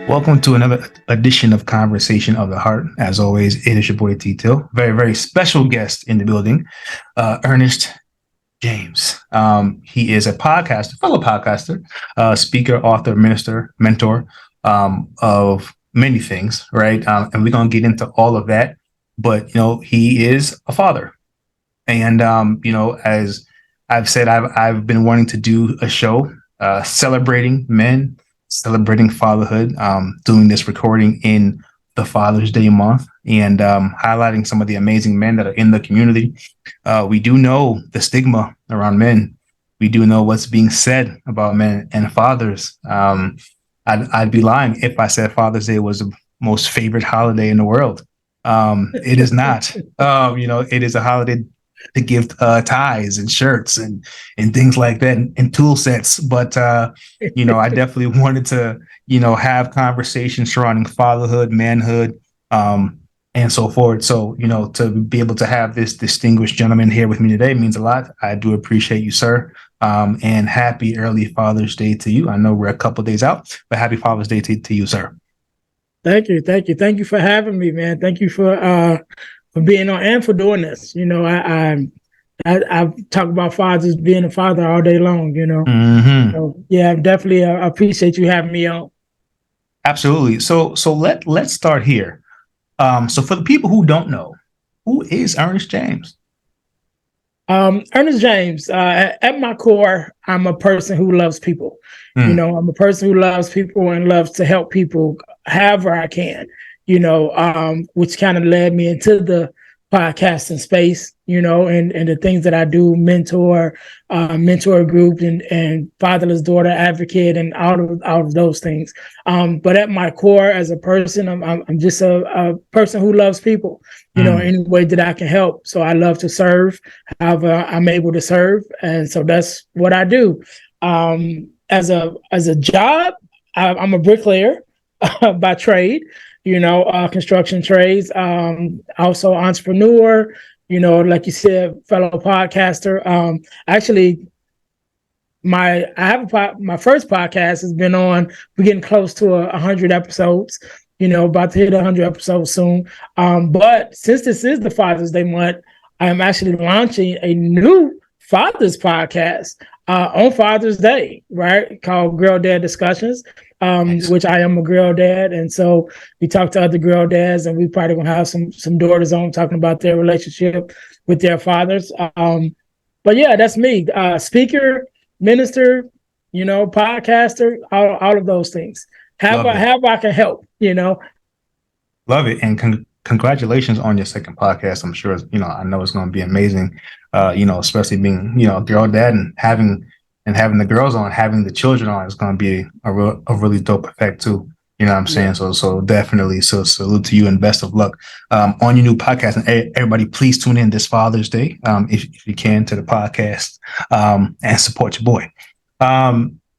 Welcome to another edition of Conversation of the Heart. As always, it is your boy Tito. Very, very special guest in the building, Earnest James. He is a podcaster, fellow podcaster, speaker, author, minister, mentor of many things, right? And we're going to get into all of that. But, he is a father. And, as I've said, I've been wanting to do a show celebrating men, celebrating fatherhood, doing this recording in the Father's Day month and highlighting some of the amazing men that are in the community. We do know the stigma around men. We do know what's being said about men and fathers. I'd be lying if I said Father's Day was the most favorite holiday in the world. It is not. It is a holiday to give ties and shirts and things like that and tool sets. But, I definitely wanted to, have conversations surrounding fatherhood, manhood, and so forth. So, to be able to have this distinguished gentleman here with me today means a lot. I do appreciate you, sir. And happy early Father's Day to you. I know we're a couple of days out, but happy Father's Day to you, sir. Thank you. Thank you for having me, man. Thank you for being on and for doing this. I talk about fathers being a father all day long, Mm-hmm. So yeah, definitely I appreciate you having me on. Absolutely. So let's start here. So for the people who don't know, who is Earnest James? Earnest James, at my core, I'm a person who loves people. I'm a person who loves people and loves to help people however I can, which kind of led me into the podcasting space, and the things that I do, mentor groups and fatherless daughter advocate and all of those things. But at my core as a person, I'm just a person who loves people, any way that I can help. So I love to serve, however I'm able to serve. And so that's what I do. As a job, I'm a bricklayer by trade. Construction trades, also entrepreneur, like you said, fellow podcaster. Actually, my first podcast has been on, we're getting close to 100 episodes, about to hit 100 episodes soon. But since this is the Father's Day month, I am actually launching a new Father's podcast on Father's Day, right? Called Girl Dad Discussions. Which I am a girl dad. And so we talk to other girl dads, and we probably gonna have some daughters on talking about their relationship with their fathers. But yeah, that's me. Speaker, minister, podcaster, all of those things. How I can help, Love it. And congratulations on your second podcast. I'm sure, I know it's going to be amazing, especially being, a girl dad and having the girls on, having the children on is going to be a really dope effect too. You know what I'm saying? Yeah. So definitely. So salute to you and best of luck on your new podcast. And everybody, please tune in this Father's Day, if you can, to the podcast and support your boy.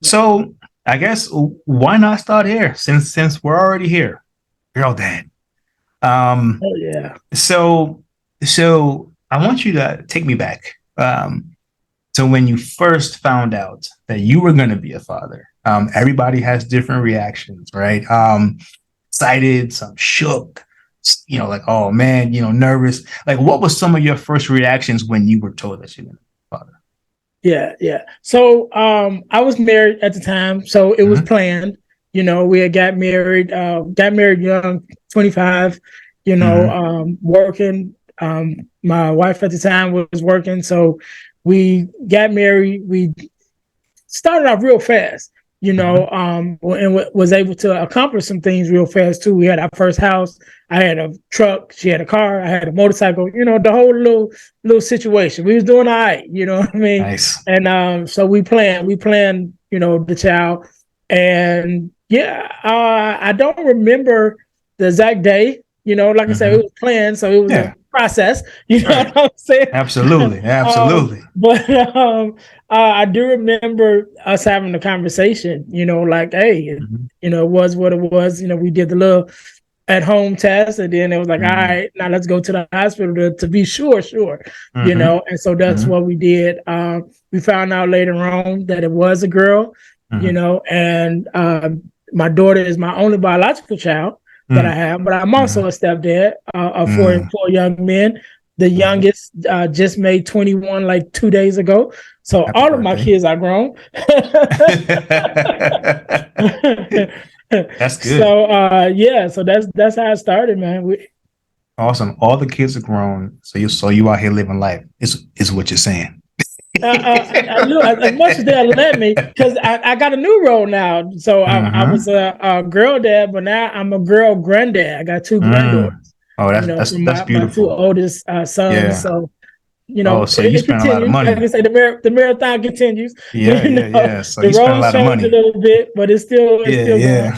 So I guess why not start here since we're already here, girl dad. Oh yeah. So I want you to take me back. So when you first found out that you were going to be a father, everybody has different reactions, right? Excited, some shook, like, oh man, nervous. Like, what was some of your first reactions when you were told that you were going to be a father? Yeah. So I was married at the time, so it was planned. We had got married young, 25, working. My wife at the time was working, so we got married. We started off real fast, and was able to accomplish some things real fast too. We had our first house. I had a truck. She had a car. I had a motorcycle. The whole little situation. We was doing all right. You know what I mean? Nice. And so we planned. The child. And yeah, I don't remember the exact day. Like I said, it was planned, so it was a process. You know what I'm saying? Absolutely. But I do remember us having a conversation. Like, hey, it was what it was. We did the little at-home test, and then it was like, all right, now let's go to the hospital to be sure. And so that's what we did. We found out later on that it was a girl. And my daughter is my only biological child that I have, but I'm also a stepdad of four young men. The youngest just made 21 like 2 days ago. So Happy all of my birthday. kids are grown. That's good. So yeah, so that's how it started, man. Awesome. All the kids are grown, so you out here living life. Is what you're saying. Look, as much as they'll let me, because I got a new role now. So I was a girl dad, but now I'm a girl granddad. I got two granddaughters. Oh, From that's my two beautiful. oldest sons. Yeah. So Oh, so you it spend a lot of continues. Like money. I say, the marathon continues. Yeah. So The you spend a roles lot of changed a money. little bit, but it's still going. Yeah.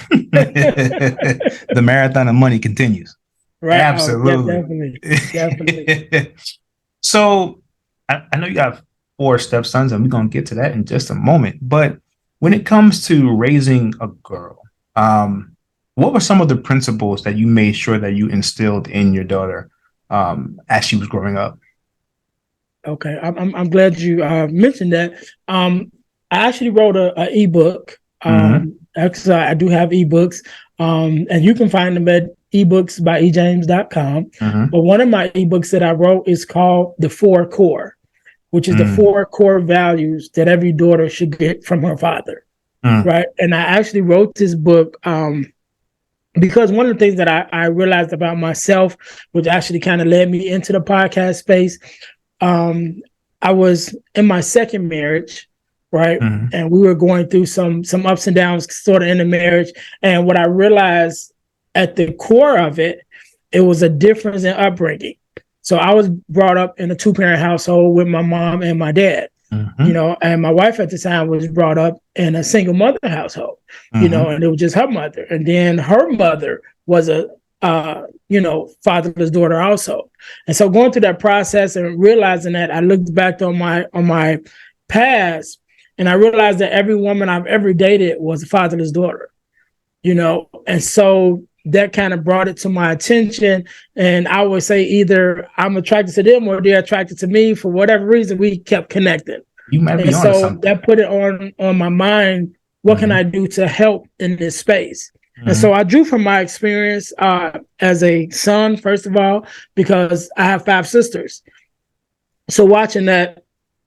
The marathon of money continues. Right. Oh, yeah, Absolutely. definitely. So I know you have four stepsons, and we're gonna get to that in just a moment. But when it comes to raising a girl, what were some of the principles that you made sure that you instilled in your daughter as she was growing up? Okay, I'm glad you mentioned that. I actually wrote a ebook. Actually, I do have ebooks, and you can find them at ebooks.ejames.com. But one of my ebooks that I wrote is called The Four Core, which is the four core values that every daughter should get from her father. Right. And I actually wrote this book because one of the things that I realized about myself, which actually kind of led me into the podcast space, I was in my second marriage, right? And we were going through some ups and downs sort of in the marriage. And what I realized at the core of it, it was a difference in upbringing. So I was brought up in a 2-parent household with my mom and my dad, and my wife at the time was brought up in a single mother household, and it was just her mother. And then her mother was a fatherless daughter also. And so going through that process and realizing that, I looked back on my past, and I realized that every woman I've ever dated was a fatherless daughter, and so that kind of brought it to my attention. And I would say either I'm attracted to them or they're attracted to me. For whatever reason, we kept connecting. You might be And on so something. that put it on my mind. What can I do to help in this space? And so I drew from my experience as a son, first of all, because I have 5 sisters. So watching that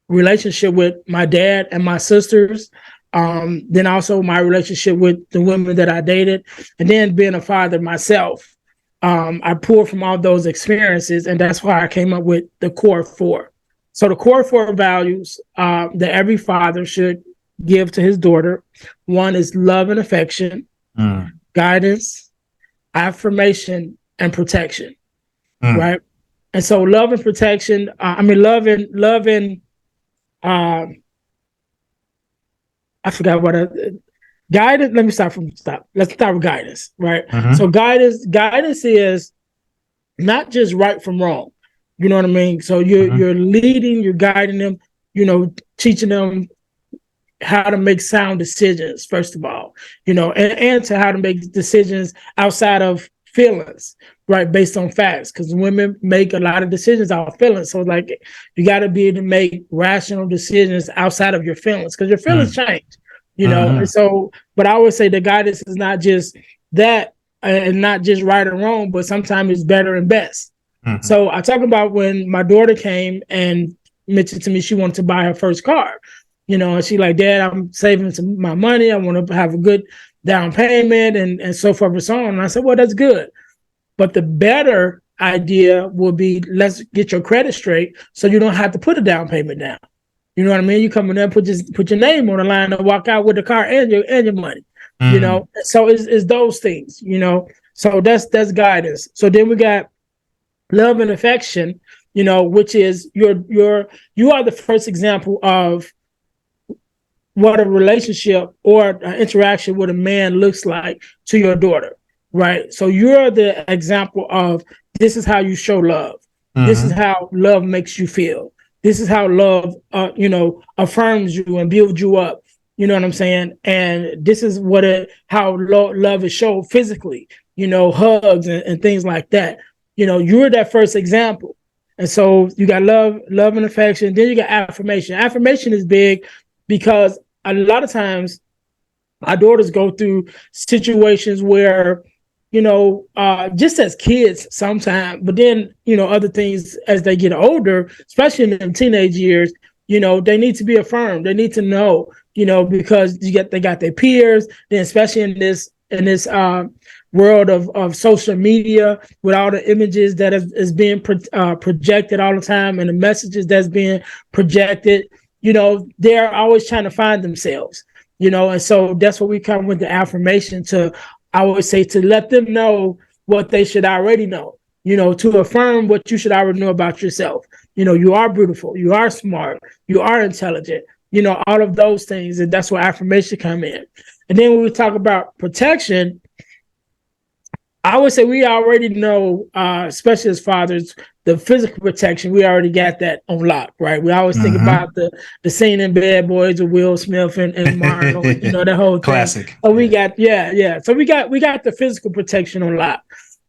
relationship with my dad and my sisters, then also my relationship with the women that I dated, and then being a father myself, I pulled from all those experiences, and that's why I came up with the core 4. So the core 4 values that every father should give to his daughter. One is love and affection, guidance, affirmation, and protection. Right. And so love and protection, I forgot what guidance. Let me start from the top. Let's start with guidance. Right. So guidance is not just right from wrong. You know what I mean? So you're leading, you're guiding them, teaching them how to make sound decisions, first of all, and to how to make decisions outside of feelings, right? Based on facts, because women make a lot of decisions out of feelings. So like, you got to be able to make rational decisions outside of your feelings, because your feelings change, And so, but I always say the guidance is not just that, and not just right or wrong, but sometimes it's better and best. So I talk about when my daughter came and mentioned to me she wanted to buy her first car. And she like, Dad, I'm saving some my money. I want to have a good down payment and so forth and so on. And I said, well, that's good. But the better idea would be, let's get your credit straight so you don't have to put a down payment down. You know what I mean? You come in there, put your name on the line and walk out with the car and your money. So it's those things, So that's guidance. So then we got love and affection, which is you are the first example of what a relationship or an interaction with a man looks like to your daughter, right? So you're the example of, this is how you show love. This is how love makes you feel. This is how love, affirms you and builds you up. You know what I'm saying? And this is how love is shown physically, hugs and things like that. You're that first example. And so you got love and affection. Then you got affirmation. Affirmation is big because a lot of times My daughters go through situations where, just as kids sometimes, but then, other things as they get older, especially in the teenage years, they need to be affirmed. They need to know, because they got their peers, then especially in this world of social media with all the images that is being projected all the time and the messages that's being projected, they're always trying to find themselves, and so that's what we come with the affirmation to, I would say, to let them know what they should already know, to affirm what you should already know about yourself. You are beautiful, you are smart, you are intelligent, all of those things. And that's where affirmation come in. And then when we talk about protection, I would say we already know, especially as fathers, the physical protection, we already got that on lock, right? We always think about the scene in Bad Boys with Will Smith and Marlon, the whole thing. Classic. So we got, yeah. So we got the physical protection on lock.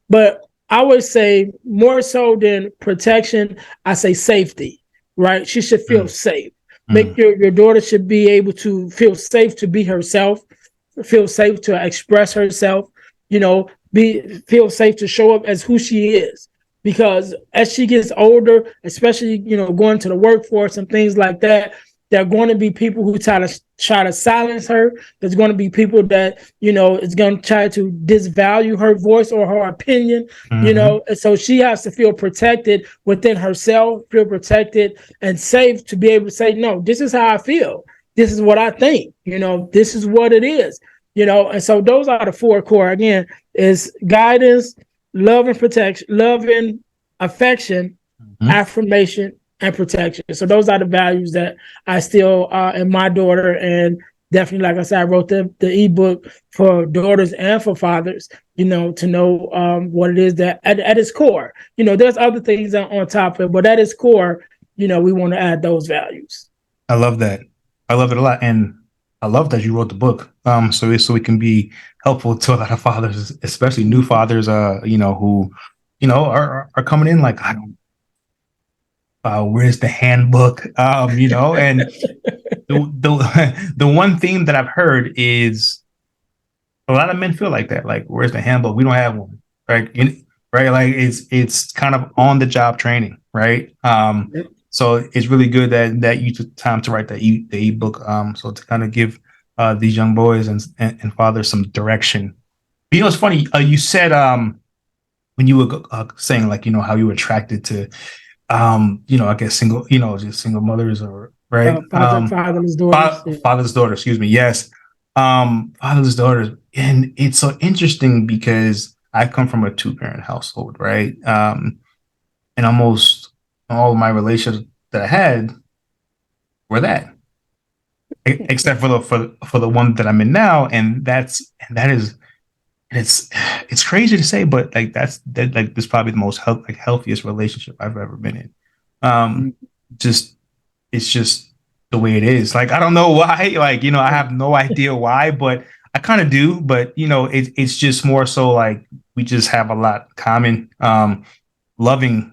But I would say more so than protection, I say safety, right? She should feel safe. Make your daughter should be able to feel safe to be herself, feel safe to express herself, feel safe to show up as who she is. Because as she gets older, especially, going to the workforce and things like that, there are going to be people who try to silence her. There's going to be people that, is going to try to disvalue her voice or her opinion, and so she has to feel protected within herself, feel protected and safe to be able to say, no, this is how I feel. This is what I think, this is what it is. And so those are the four core. Again, is guidance, love and protection, love and affection, affirmation, and protection. So those are the values that I still in my daughter, and definitely, like I said, I wrote the ebook for daughters and for fathers, to know what it is that at its core, there's other things on top of it, but at its core, we want to add those values. I love that. I love it a lot. And I love that you wrote the book. So it can be helpful to a lot of fathers, especially new fathers, who, are coming in like, I don't, where's the handbook? And the one theme that I've heard is a lot of men feel like that. Like, where's the handbook? We don't have one, right? Right? Like it's kind of on the job training, right? So it's really good that you took time to write the ebook. So to kind of give these young boys and fathers some direction. It's funny. You said when you were saying, like, how you were attracted to I guess just single mothers, or right. Fatherless daughters. Fatherless daughter, excuse me. Yes. Fatherless daughters. And it's so interesting because I come from a 2-parent household, right? And almost all of my relationships that I had were that. Except for the one that I'm in now. And that is, it's crazy to say, but like this is probably the most healthiest relationship I've ever been in. Just It's just the way it is. Like, I don't know why. Like, I have no idea why, but I kind of do. But it's just more so like we just have a lot common. Loving,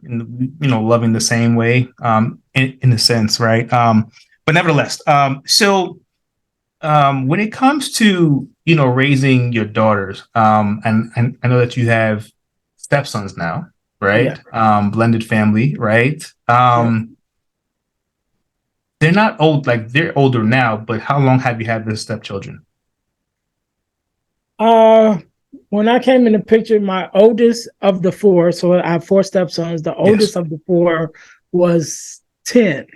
loving the same way. In a sense, right? But nevertheless, so. When it comes to raising your daughters, and I know that you have stepsons now, right? Yeah. Blended family, right? They're not old, like they're older now, but how long have you had the stepchildren? When I came in the picture, my oldest of the four, so I have 4 stepsons. The oldest of the 4 was 10.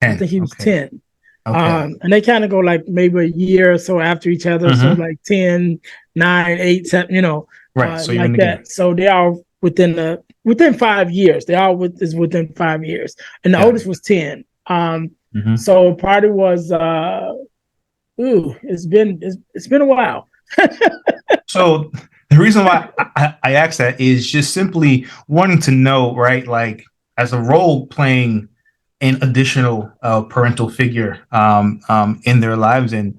I think he was 10. Okay. And they kind of go like maybe a year or so after each other. So like 10, 9, 8, 7, right. So like that. Game. So they are within 5 years. They all is within 5 years. And the oldest was 10. So part of was it's been a while. So the reason why I asked that is just simply wanting to know, right? Like, as a role playing an additional parental figure in their lives, and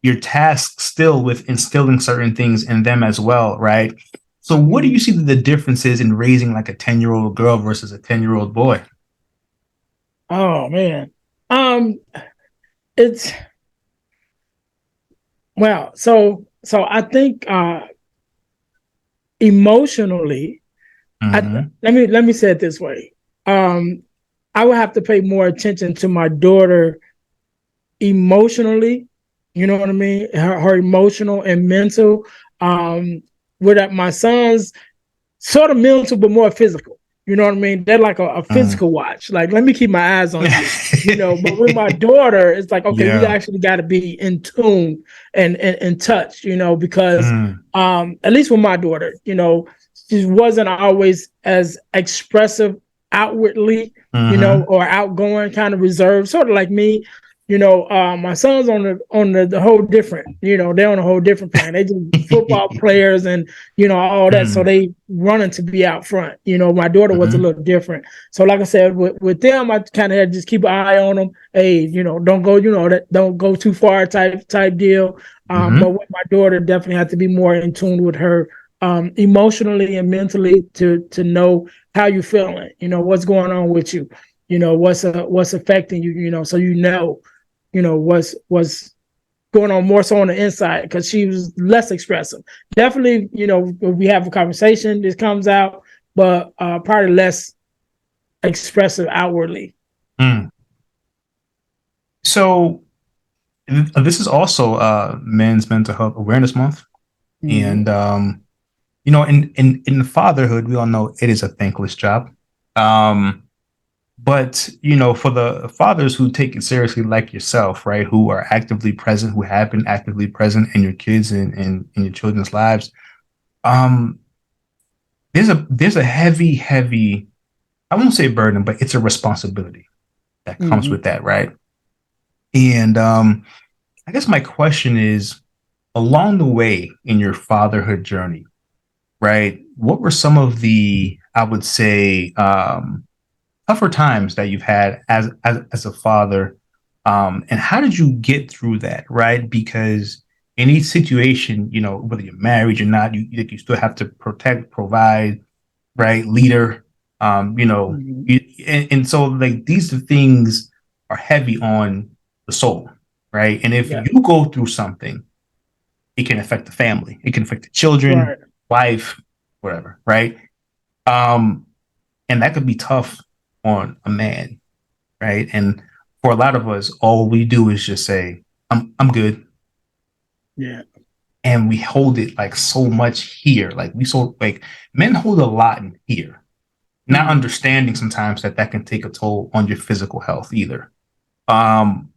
your task still with instilling certain things in them as well, right? So what do you see the differences in raising like a 10-year-old girl versus a 10-year-old boy? Oh man. It's Well, so I think emotionally, Mm-hmm. let me say it this way. Um, I would have to pay more attention to my daughter emotionally. You know what I mean? Her emotional and mental. With my sons, sort of mental, but more physical. You know what I mean? They're like a Mm. physical watch. Like, let me keep my eyes on you. You know, but with my daughter, it's like, okay, we Yeah. actually got to be in tune and in touch, you know, because Mm. at least with my daughter, you know, she wasn't always as expressive outwardly, you know, Mm-hmm. or outgoing, kind of reserved, sort of like me. You know, my son's on the whole different. You know, they're on a whole different plan. They just football players and you know all that. So Mm. they running to be out front. You know, my daughter was a Mm-hmm. little different. So like I said, with them, I kind of had to just keep an eye on them. Hey, you know, don't go, you know, that don't go too far type deal. But Mm-hmm. with my daughter, definitely had to be more in tune with her emotionally and mentally to know how you feeling. You know, what's going on with you. You know, what's affecting you. You know, so you know what's going on more so on the inside because she was less expressive. Definitely, you know, we have a conversation, this comes out, but probably less expressive outwardly. Mm. So this is also Men's Mental Health Awareness Month, Mm-hmm. and you know, in fatherhood, we all know it is a thankless job. Um, but you know, for the fathers who take it seriously, like yourself, right, who are actively present, who have been actively present in your kids and in your children's lives, um, there's a heavy, I won't say burden, but it's a responsibility that comes Mm-hmm. with that, right? And I guess my question is, along the way in your fatherhood journey, right? What were some of the, I would say, tougher times that you've had as a father, and how did you get through that, right? Because in each situation, you know, whether you're married or not, you still have to protect, provide, right? Leader, you know, Mm-hmm. and so like these things are heavy on the soul, right? And if Yeah. you go through something, it can affect the family, it can affect the children, Right. wife, whatever, right? Um, and that could be tough on a man, right? And for a lot of us, all we do is just say, I'm good. Yeah. And we hold it like so much here. Like we so like men hold a lot in here, not Mm-hmm. understanding sometimes that that can take a toll on your physical health either. Um,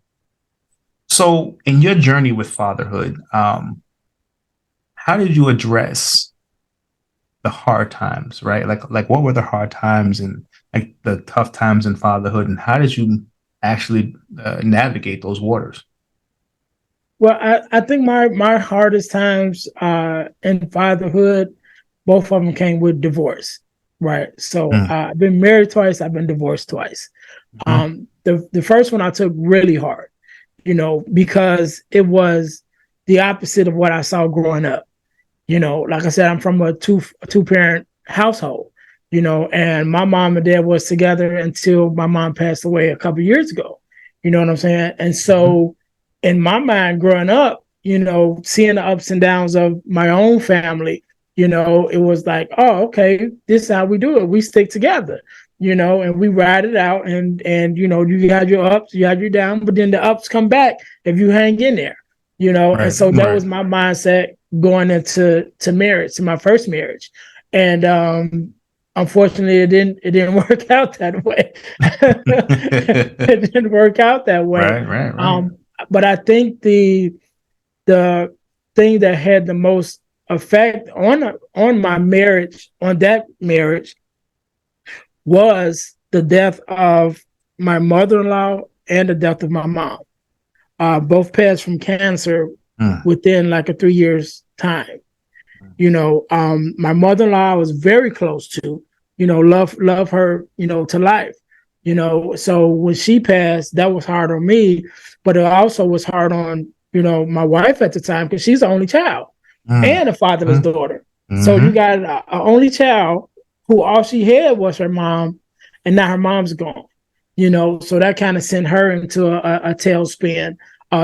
so in your journey with fatherhood, how did you address the hard times, right? Like what were the hard times and like the tough times in fatherhood, and how did you actually navigate those waters? Well, I think my hardest times in fatherhood, both of them came with divorce. Right. So Mm, I've been married twice. I've been divorced twice. mhm, The first one I took really hard, you know, because it was the opposite of what I saw growing up. You know, like I said, I'm from a two parent household, you know, and my mom and dad was together until my mom passed away a couple years ago. You know what I'm saying? And mhm, so in my mind growing up, you know, seeing the ups and downs of my own family, you know, it was like, oh, okay, this is how we do it. We stick together, you know, and we ride it out and you know, you had your ups, you had your downs, but then the ups come back if you hang in there, you know. And right, so that right. was my mindset going into marriage, to my first marriage. And unfortunately it didn't work out that way. It didn't work out that way. Right, right, right. Um, but I think the thing that had the most effect on my marriage, on that marriage, was the death of my mother-in-law and the death of my mom. Both passed from cancer Mm, within like a 3 years time. You know, my mother-in-law I was very close to, you know, love her, you know, to life. You know, so when she passed, that was hard on me, but it also was hard on, you know, my wife at the time because she's the only child mm, and a fatherless mm, daughter. So you mhm. got a only child who all she had was her mom, and now her mom's gone. You know, so that kind of sent her into a tailspin.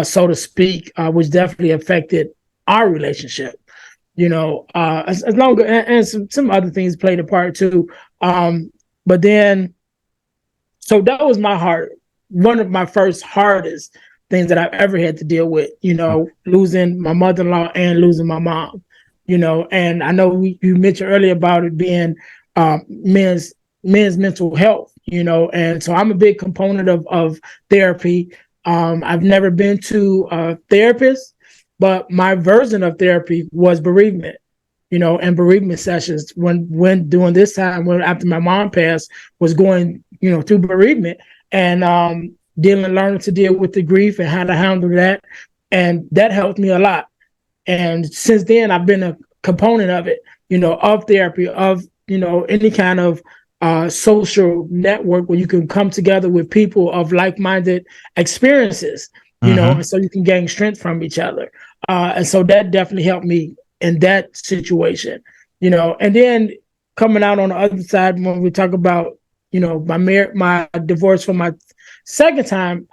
so to speak, which definitely affected our relationship. As long as some other things played a part too. But then, so that was one of my first hardest things that I've ever had to deal with, losing my mother-in-law and losing my mom, and I know you mentioned earlier about it being men's mental health, and so I'm a big component of therapy. I've never been to a therapist, but my version of therapy was bereavement, and bereavement sessions when during this time when after my mom passed was going, through bereavement and learning to deal with the grief and how to handle that. And that helped me a lot. And since then I've been a component of it, of therapy, of, any kind of social network where you can come together with people of like-minded experiences, and so you can gain strength from each other. And so that definitely helped me in that situation, and then coming out on the other side, when we talk about, my divorce from my second time,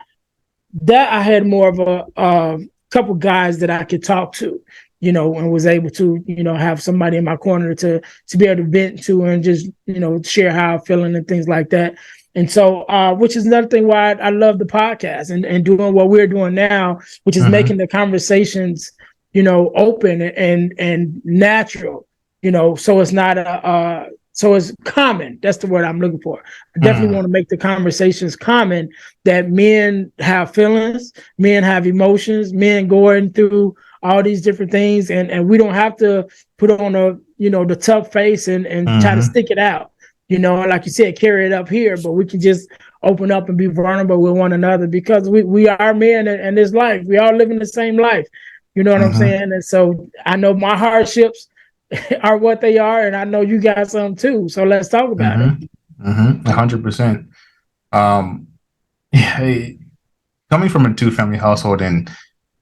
that I had more of a couple guys that I could talk to, and was able to, have somebody in my corner to be able to vent to and just, share how I'm feeling and things like that. And so, which is another thing why I love the podcast and doing what we're doing now, which is making the conversations, open and natural, so it's not so it's common. That's the word I'm looking for. I definitely want to make the conversations common, that men have feelings, men have emotions, men going through all these different things, and we don't have to put on the tough face and try to stick it out, like you said, carry it up here, but we can just open up and be vulnerable with one another, because we are men in this life. We all living the same life. You know what I'm saying? And so I know my hardships are what they are, and I know you got some too. So let's talk about it. 100%. Yeah, coming from a two-family household and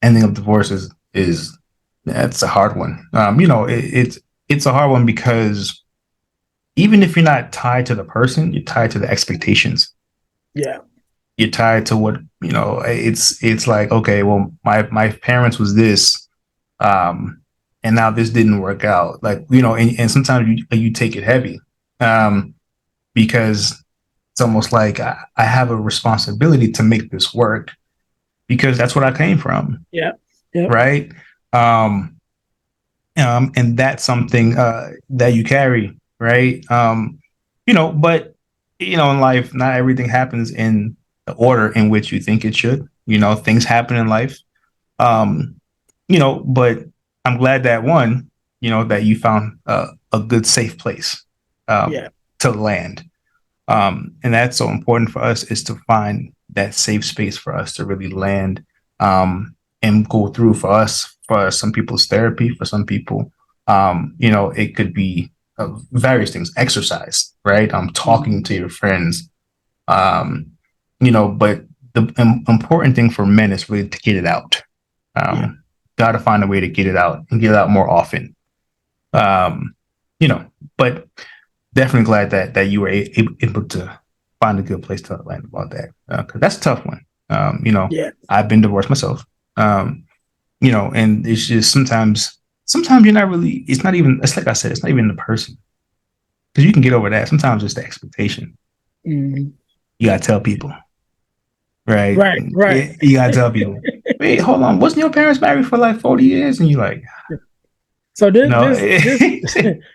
ending up divorce is that's a hard one. It's a hard one because even if you're not tied to the person, you're tied to the expectations. Yeah. You're tied to what, it's like, okay, well, my parents was this, and now this didn't work out. Like, and sometimes you take it heavy, because it's almost like I have a responsibility to make this work because that's what I came from. Yeah. Right. And that's something that you carry, right? But in life, not everything happens in the order in which you think it should. Things happen in life. But I'm glad that that you found a good, safe place to land. And that's so important for us, is to find that safe space for us to really land and go through. For some people's therapy, for some people, it could be various things, exercise, right? Talking to your friends, but the important thing for men is really to get it out. Got to find a way to get it out and get it out more often. But definitely glad that you were able to find a good place to land about that, because that's a tough one. I've been divorced myself. And it's just sometimes you're not really. It's not even. It's like I said. It's not even the person, because you can get over that. Sometimes it's the expectation. You gotta tell people, right? Right. You gotta tell people. Wait, hold on. Wasn't your parents married for like 40 years? And you're like, so this,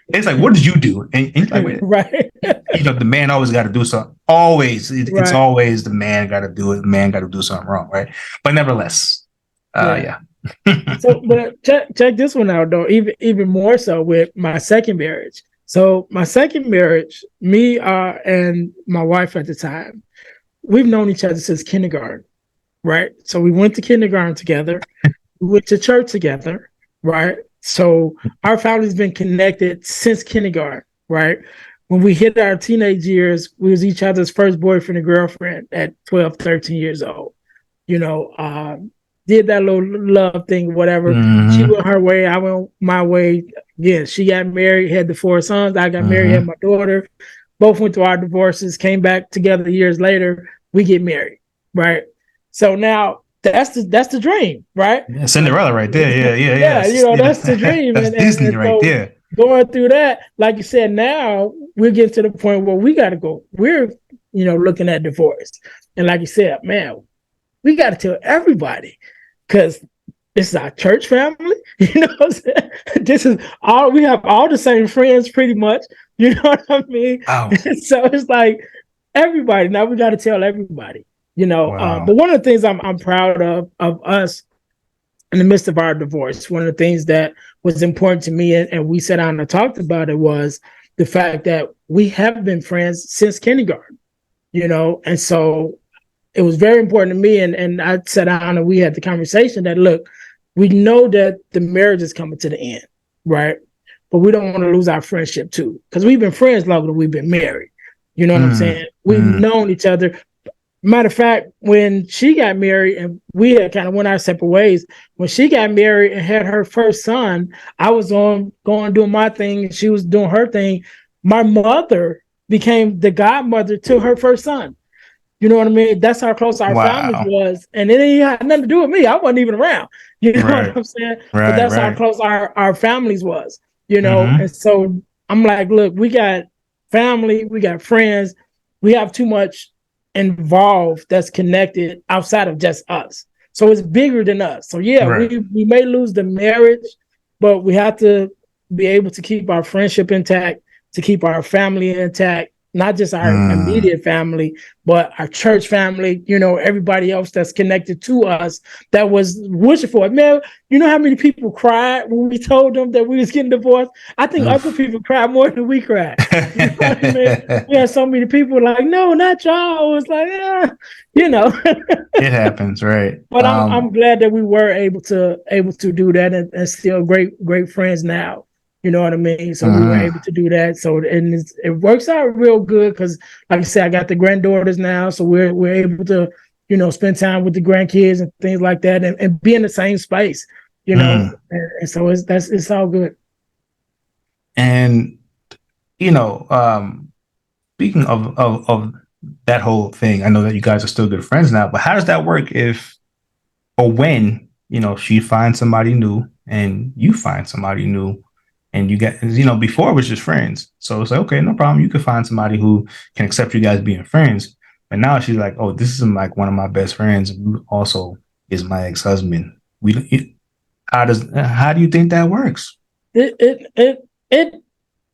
it's like, what did you do? And you're like, wait, right. The man always got to do something. Always, it's always the man got to do it. The man got to do something wrong, right? But nevertheless, yeah. So, but check this one out though. Even more so with my second marriage. So my second marriage, me and my wife at the time, we've known each other since kindergarten, right? So we went to kindergarten together, we went to church together, right? So our family's been connected since kindergarten, right? When we hit our teenage years, we was each other's first boyfriend and girlfriend at 12, 13 years old. Did that little love thing, whatever. She went her way, I went my way. Again, she got married, had the 4 sons. I got married, had my daughter. Both went through our divorces, came back together years later. We get married, right? So now that's the dream, right? Yeah, Cinderella right there. Yeah, yeah, Yeah, yes. that's the dream. That's Disney And right so there. going through that, like you said, now we're getting to the point where we got to go. We're, looking at divorce. And like you said, man, we got to tell everybody because this is our church family. You know what I'm saying? This is all, we have all the same friends pretty much. You know what I mean? Wow. So it's like everybody, now we got to tell everybody, Wow. but one of the things I'm proud of us in the midst of our divorce, one of the things that was important to me, and we sat down and talked about it, was the fact that we have been friends since kindergarten, and so it was very important to me. And I sat down and we had the conversation that, look, we know that the marriage is coming to the end, right? But we don't want to lose our friendship too, because we've been friends longer than we've been married. You know what I'm saying? We've known each other. Matter of fact, when she got married and we had kind of went our separate ways, when she got married and had her first son, I was going doing my thing and she was doing her thing. My mother became the godmother to her first son. You know what I mean? That's how close our families was. And it ain't had nothing to do with me. I wasn't even around. You know what I'm saying? But that's how close our families was, And so I'm like, look, we got family, we got friends, we have too much involved that's connected outside of just us. So it's bigger than us. So yeah, we may lose the marriage, but we have to be able to keep our friendship intact, to keep our family intact, not just our immediate family, but our church family, everybody else that's connected to us that was wishing for it. Man, you know how many people cried when we told them that we was getting divorced? I think other people cried more than we cried. You know what I mean? We had so many people like, no, not y'all. It was like, It happens, right? But I'm glad that we were able to do that and still great friends now. You know what I mean? So we were able to do that. So and it works out real good because, like I said, I got the granddaughters now, so we're able to, spend time with the grandkids and things like that, and be in the same space, And so it's all good. And speaking of that whole thing, I know that you guys are still good friends now, but how does that work if or when she finds somebody new and you find somebody new? And you get, before it was just friends. So it's like, okay, no problem. You can find somebody who can accept you guys being friends. But now she's like, oh, this is like one of my best friends who also is my ex-husband. How do you think that works? It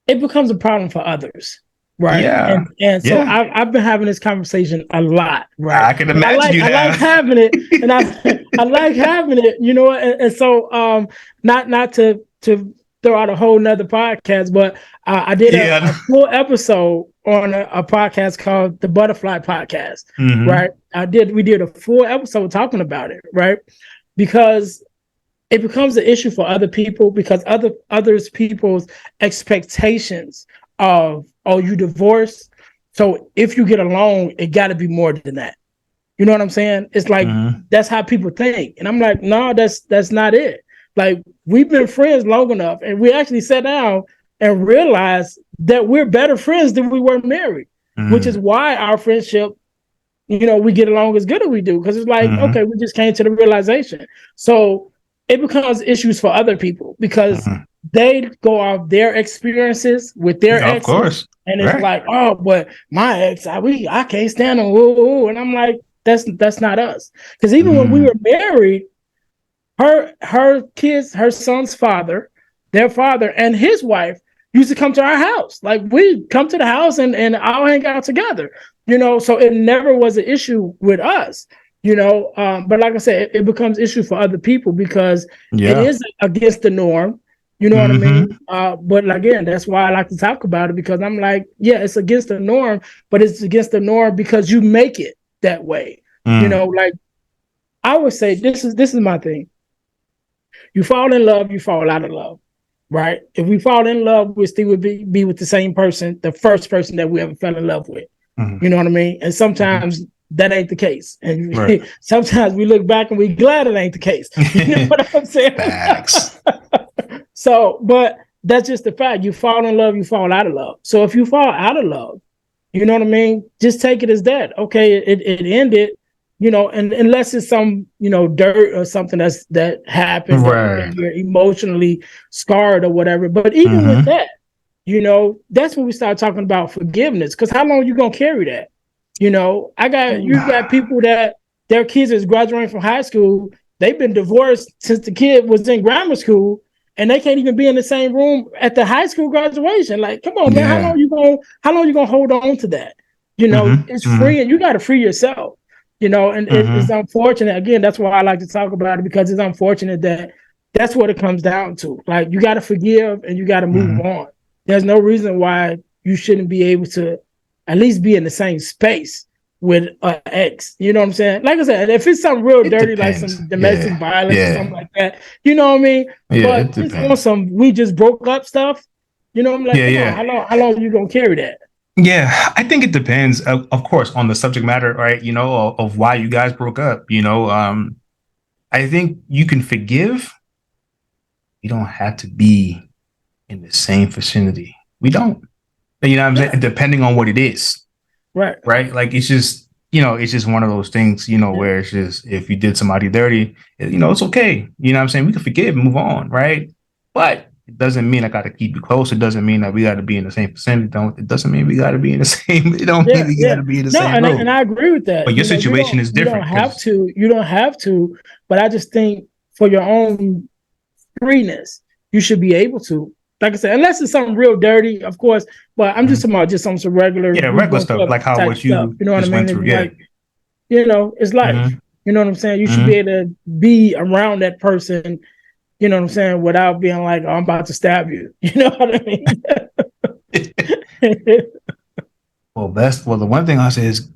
becomes a problem for others. Right. Yeah. And so I've been having this conversation a lot. Right. I can imagine I like having it. And I like having it, and so not to throw out a whole nother podcast, but I did a full episode on a podcast called the Butterfly Podcast. Right. We did a full episode talking about it, right? Because it becomes an issue for other people because others people's expectations of, oh, you divorced, so if you get along, it got to be more than that. You know what I'm saying? It's like that's how people think, and I'm like, no, that's not it. Like, we've been friends long enough, and we actually sat down and realized that we're better friends than we were married, which is why our friendship, we get along as good as we do, because it's like, okay, we just came to the realization. So it becomes issues for other people because they go off their experiences with their exes, of course, and it's like, oh, but my ex, I can't stand them, and I'm like, that's not us. Because even when we were married, her kids, her son's father, their father, and his wife used to come to our house. Like, we come to the house and all hang out together. So it never was an issue with us. But like I said, it becomes issue for other people because it is against the norm. You know what I mean? But again, that's why I like to talk about it, because I'm like, yeah, it's against the norm, but it's against the norm because you make it that way. Like, I would say this is my thing. You fall in love, you fall out of love, right? If we fall in love, we still would be with the same person, the first person that we ever fell in love with. You know what I mean? And sometimes that ain't the case. And sometimes we look back and we glad it ain't the case. You know what I'm saying? Facts. So, but that's just the fact. You fall in love, you fall out of love. So if you fall out of love, you know what I mean? Just take it as that. Okay, it ended. and unless it's some, dirt or something that happened Right. and you're emotionally scarred or whatever. But even with that, that's when we start talking about forgiveness. Because how long you gonna carry that? You got people that their kids is graduating from high school. They've been divorced since the kid was in grammar school, and they can't even be in the same room at the high school graduation. Like, come on, man, how long you gonna hold on to that? It's free, and you got to free yourself. And it's unfortunate. Again, that's why I like to talk about it, because it's unfortunate that that's what it comes down to. Like, you got to forgive and you got to move on. There's no reason why you shouldn't be able to at least be in the same space with an ex. You know what I'm saying? Like I said, if it's something real dirty, depends. like some domestic violence or something like that, you know what I mean? Yeah, but it's on some we just broke up stuff. I'm like, come on, how long are you gonna carry that? Yeah, I think it depends, of course, on the subject matter, right? Of why you guys broke up. I think you can forgive. You don't have to be in the same vicinity. We don't. You know what I'm saying? Depending on what it is. Right. Right. Like, it's just, it's just one of those things, where it's just, if you did somebody dirty, it's okay. You know what I'm saying? We can forgive and move on. Right. But it doesn't mean I got to keep you close. It doesn't mean that we got to be in the same vicinity. It doesn't mean we got to be in the same. It don't mean we got to be in the same room. And I agree with that. But your situation is different. You don't have to. But I just think for your own freeness, you should be able to. Like I said, unless it's something real dirty, of course. But I'm just talking about just some regular, regular stuff, like what you stuff, you know what I mean? went through. Yeah. Like, it's life. You know what I'm saying? You should be able to be around that person. You know what I'm saying? Without being like, oh, I'm about to stab you. You know what I mean? Well, the one thing I say is,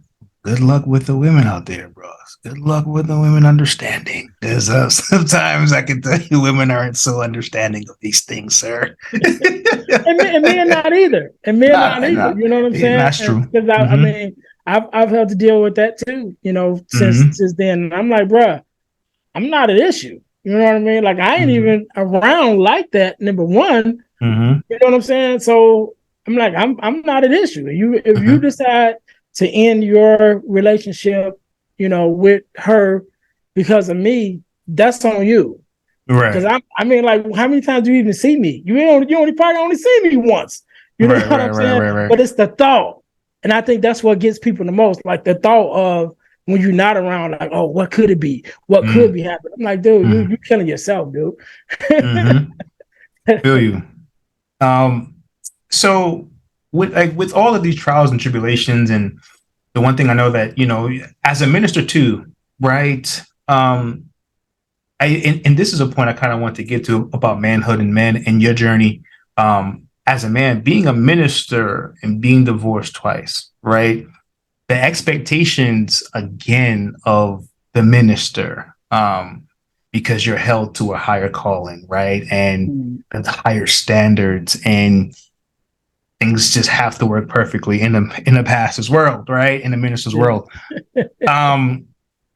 good luck with the women out there, bros. Good luck with the women understanding. Because sometimes I can tell you, women aren't so understanding of these things, sir. and men not either. And men not either. You know what I'm saying? That's true. Because I mean, I've had to deal with that too. Since then. And I'm like, bruh, I'm not an issue. You know what I mean? Like, I ain't even around like that. Number one, you know what I'm saying? So I'm like, I'm not an issue. If you decide to end your relationship, with her because of me, that's on you. Right. Because I mean, like, how many times do you even see me? You probably only see me once. You know what I'm saying? Right. But it's the thought. And I think that's what gets people the most. Like, the thought of when you're not around, like, oh, what could it be? What could be happening? I'm like, dude, you killing yourself, dude. Feel you. So with all of these trials and tribulations, and the one thing I know that, as a minister too, right? And this is a point I kind of want to get to about manhood and men and your journey as a man, being a minister and being divorced twice, right? The expectations again of the minister, because you're held to a higher calling, right? And higher standards, and things just have to work perfectly in the pastor's world, right? In the minister's world.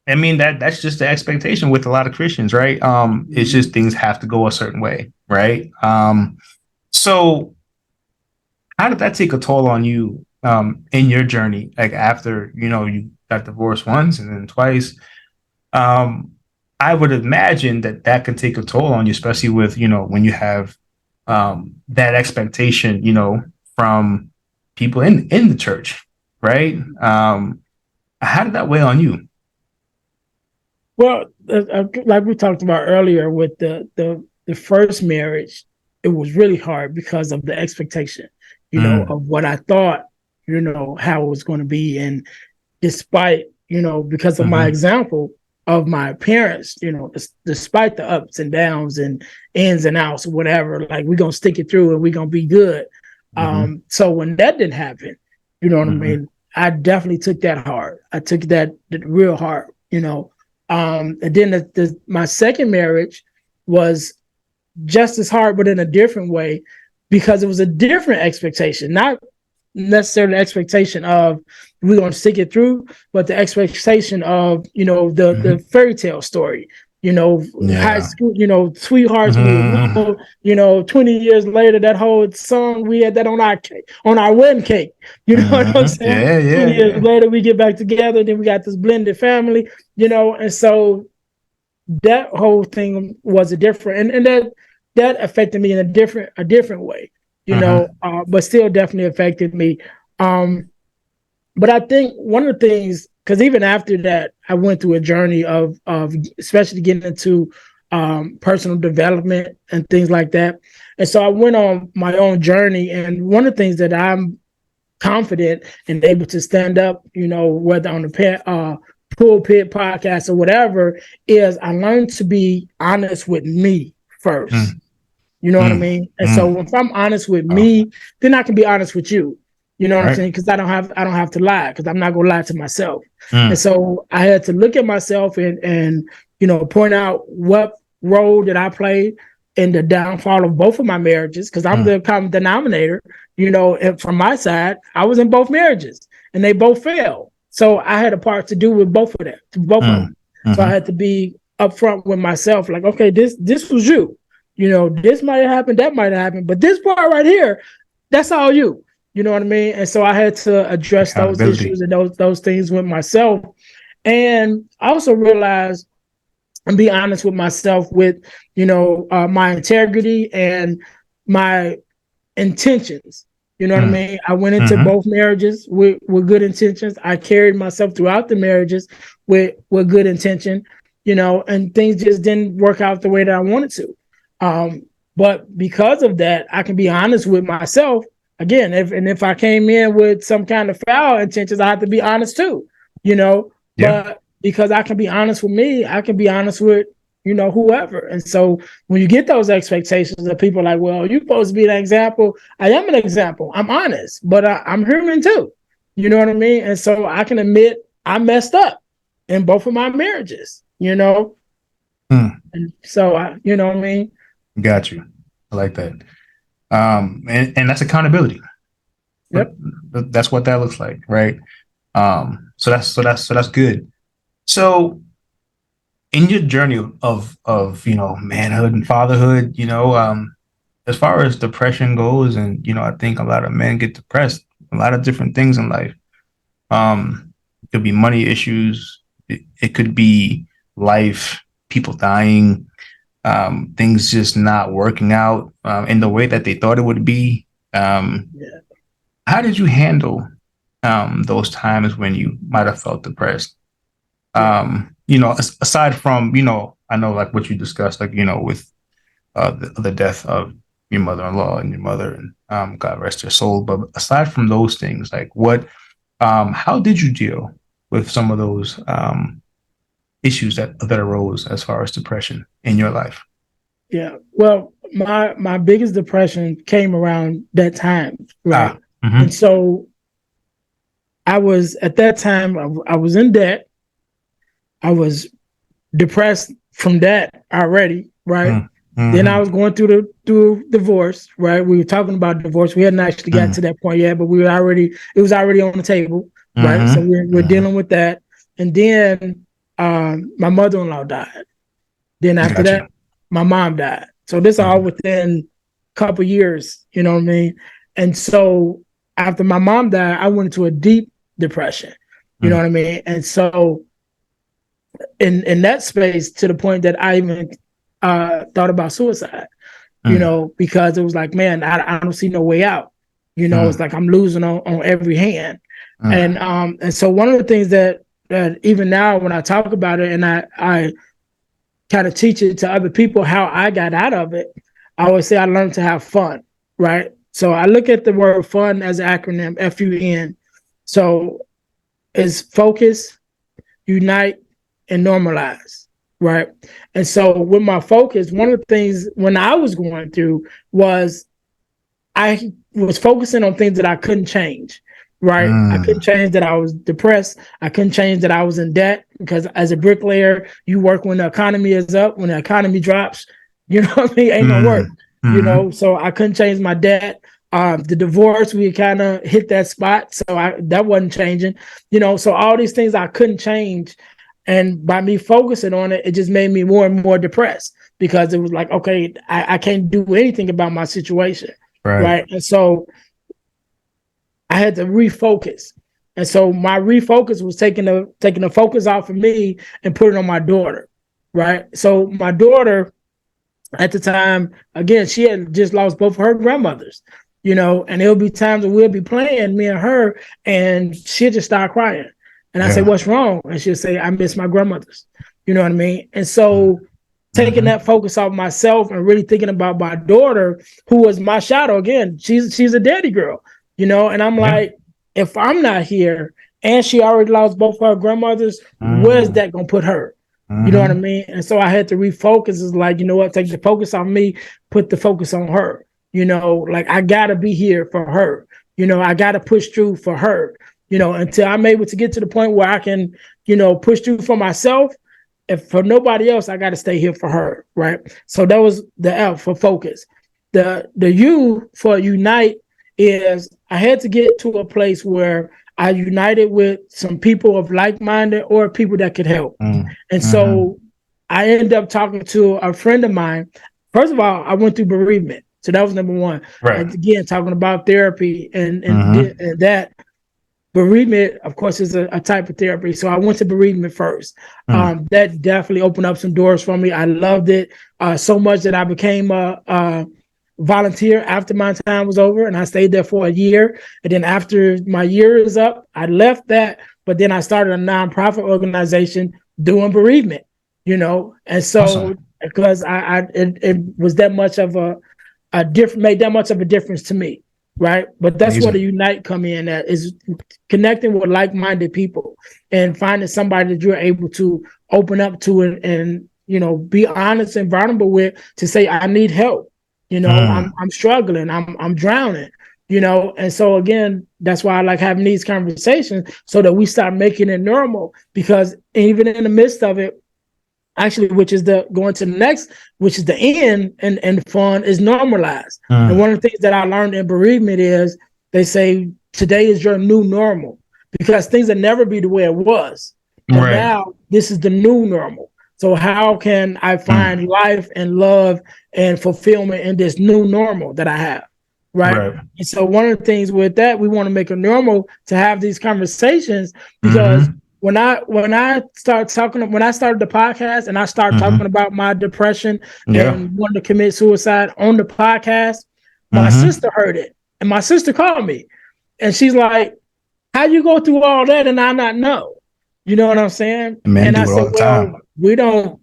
I mean, that's just the expectation with a lot of Christians, right? It's just things have to go a certain way, right? So how did that take a toll on you in your journey? Like, after, you got divorced once and then twice, I would imagine that could take a toll on you, especially with, when you have that expectation, from people in the church, right? How did that weigh on you? Well, like we talked about earlier with the first marriage, it was really hard because of the expectation, of what I thought, how it was going to be. And despite, because of my example of my parents, despite the ups and downs and ins and outs, whatever, like, we're going to stick it through and we're going to be good. So when that didn't happen, you know what I mean? I definitely took that hard. I took that real hard, and then my second marriage was just as hard, but in a different way, because it was a different expectation, not necessarily the expectation of we're going to stick it through, but the expectation of, the fairy tale story, High Yeah. school, sweethearts we Mm-hmm. know, 20 years later, that whole song, we had that on our wedding cake. You know what I'm Mm-hmm. saying? Yeah, yeah, 20 years yeah. later, we get back together, then we got this blended family, and so that whole thing was a different, and that affected me in a different way, Mm-hmm. but still definitely affected me. Um, but I think one of the things, because even after that, I went through a journey of especially getting into personal development and things like that. And so I went on my own journey. And one of the things that I'm confident and able to stand up, whether on the pulpit podcast or whatever, is I learned to be honest with me first. Mm, You know what I mm, mean? And so mm. if I'm honest with Powerful. me, then I can be honest with you. You know what I'm Right. saying? Because I don't have to lie, because I'm not gonna lie to myself. And Mm, so I had to look at myself and point out what role that I played in the downfall of both of my marriages, because I'm mm. the common denominator. And from my side, I was in both marriages and they both failed. So I had a part to do with both of them. Mm, So I mhm. had to be upfront with myself, like, okay, this was you. This might have happened, that might have happened, but this part right here, that's all you. You know what I mean? And so I had to address those Accountability. issues and those things with myself. And I also realized and be honest with myself with, my integrity and my intentions. You know what I Mm, mean? I went into mhm. both marriages with good intentions. I carried myself throughout the marriages with good intention, and things just didn't work out the way that I wanted to. But because of that, I can be honest with myself again. If I came in with some kind of foul intentions, I have to be honest too, you know. Yeah. But because I can be honest with me, I can be honest with whoever. And so when you get those expectations of people like, well, you're supposed to be an example. I am an example. I'm honest, but I'm human too. You know what I mean? And so I can admit I messed up in both of my marriages. Mm, And so you know what I mean? got you. I like that. And that's accountability. But Yep. that's what that looks like, right? So that's good. So in your journey of manhood and fatherhood, as far as depression goes, and I think a lot of men get depressed, a lot of different things in life. It could be money issues. It could be life, people dying, things just not working out in the way that they thought it would be. Um, Yeah. how did you handle those times when you might have felt depressed? Yeah. Aside from, I know like what you discussed, like, with the death of your mother-in-law and your mother, and God rest her soul. But aside from those things, like how did you deal with some of those issues that arose as far as depression in your life? Yeah. Well, my biggest depression came around that time, right? Ah, And mm-hmm, so I was at that time I was in debt. I was depressed from that already, right? Then I mm-hmm, was going through divorce, right? We were talking about divorce. We hadn't actually got mm-hmm, to that point yet, but it was already on the table, right? So mm-hmm, we're mm-hmm. dealing with that. And then my mother-in-law died. Then after Got you. that, my mom died. So this all Mm-hmm, within a couple years, you know what I mean? And so after my mom died, I went into a deep depression, you know mm-hmm, what I mean? And so in that space, to the point that I even thought about suicide, because it was like, man, I don't see no way out. It's mm-hmm, like I'm losing on every hand. And so one of the things that even now when I talk about it, and I kind of teach it to other people how I got out of it, I always say I learned to have fun, right? So I look at the word fun as an acronym, FUN. So it's focus, unite, and normalize, right? And so with my focus, one of the things when I was going through was I was focusing on things that I couldn't change, right? I couldn't mm-hmm, change that I was depressed. I couldn't change that I was in debt, because as a bricklayer, you work when the economy is up. When the economy drops, you know what I mean? Ain't gonna work, mm-hmm, So I couldn't change my debt. The divorce, we kind of hit that spot, so that wasn't changing, So all these things I couldn't change. And by me focusing on it, it just made me more and more depressed because it was like, okay, I can't do anything about my situation. Right. And so I had to refocus. And so my refocus was taking the focus off of me and put it on my daughter. Right. So my daughter at the time, again, she had just lost both of her grandmothers, and there'll be times when we'll be playing, me and her, and she'll just start crying. And I say, what's wrong? And she'll say, I miss my grandmothers. You know what I mean? And so taking that focus off myself and really thinking about my daughter, who was my shadow, again, she's a daddy girl, and I'm like, if I'm not here and she already lost both her grandmothers, where's that going to put her? You know what I mean? And so I had to refocus. It's like, you know what? Take the focus on me, put the focus on her. Like I got to be here for her. I got to push through for her, until I'm able to get to the point where I can, push through for myself. If for nobody else, I got to stay here for her. Right. So that was the F for focus. The U for unite is I had to get to a place where I united with some people of like-minded or people that could help. And so I ended up talking to a friend of mine. First of all, I went through bereavement. So that was number one. Right. Again, talking about therapy and that bereavement, of course, is a type of therapy. So I went to bereavement first. That definitely opened up some doors for me. I loved it so much that I became a volunteer after my time was over, and I stayed there for a year. And then after my year is up, I left that, but then I started a nonprofit organization doing bereavement, and so because it was that much of made that much of a difference to me, right? But that's where the unite come in, at is connecting with like-minded people and finding somebody that you're able to open up to and be honest and vulnerable with, to say, I need help. I'm struggling. I'm drowning. And so again, that's why I like having these conversations, so that we start making it normal. Because even in the midst of it, actually, which is going to the next, which is the end and fun, is normalized. And one of the things that I learned in bereavement is they say today is your new normal, because things will never be the way it was. But now this is the new normal. So how can I find life and love and fulfillment in this new normal that I have? Right. And so one of the things with that, we want to make it normal to have these conversations, because when I started the podcast and I started talking about my depression and wanting to commit suicide on the podcast, my sister heard it, and my sister called me, and she's like, how you go through all that and I not know? You know what I'm saying? And I said, well,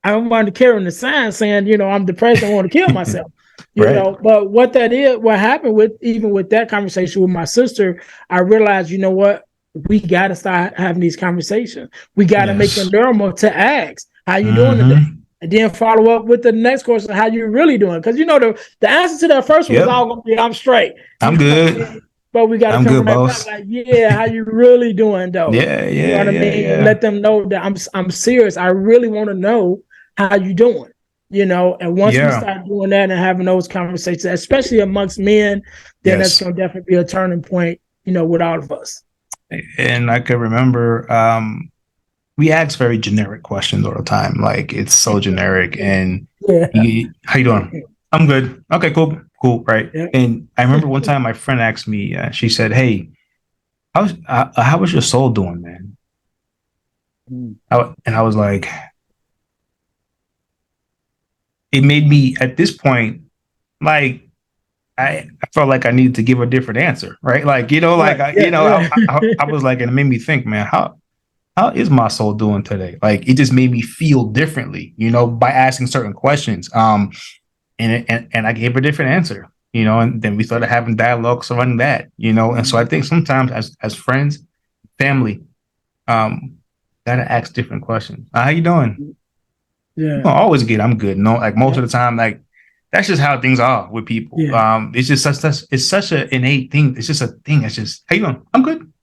I don't want to carry the sign saying, I'm depressed and want to kill myself. But what happened with that conversation with my sister, I realized, we got to start having these conversations. We got to make it normal to ask, how you doing today? And then follow up with the next question, how you really doing? Because, the answer to that first one is all going to be, I'm straight. I'm good. But we got to come right back, like, how you really doing, though? You know what I mean? And let them know that I'm serious. I really want to know how you doing, And once we start doing that and having those conversations, especially amongst men, then that's going to definitely be a turning point, with all of us. And I can remember we ask very generic questions all the time. Like, it's so generic. And how you doing? I'm good. Okay, cool. Right. Yeah. And I remember one time my friend asked me, she said, hey, how was your soul doing, man? And I was like, it made me, at this point, like, I felt like I needed to give a different answer, right? Like, I was like, and it made me think, man, how is my soul doing today? Like, it just made me feel differently, by asking certain questions. And I gave a different answer, and then we started having dialogue surrounding that, and so I think sometimes as friends, family, gotta ask different questions. How you doing? Yeah, always good. I'm good. No, like most of the time, like that's just how things are with people. Yeah. It's just such an innate thing. It's just a thing. It's just, how you doing? I'm good.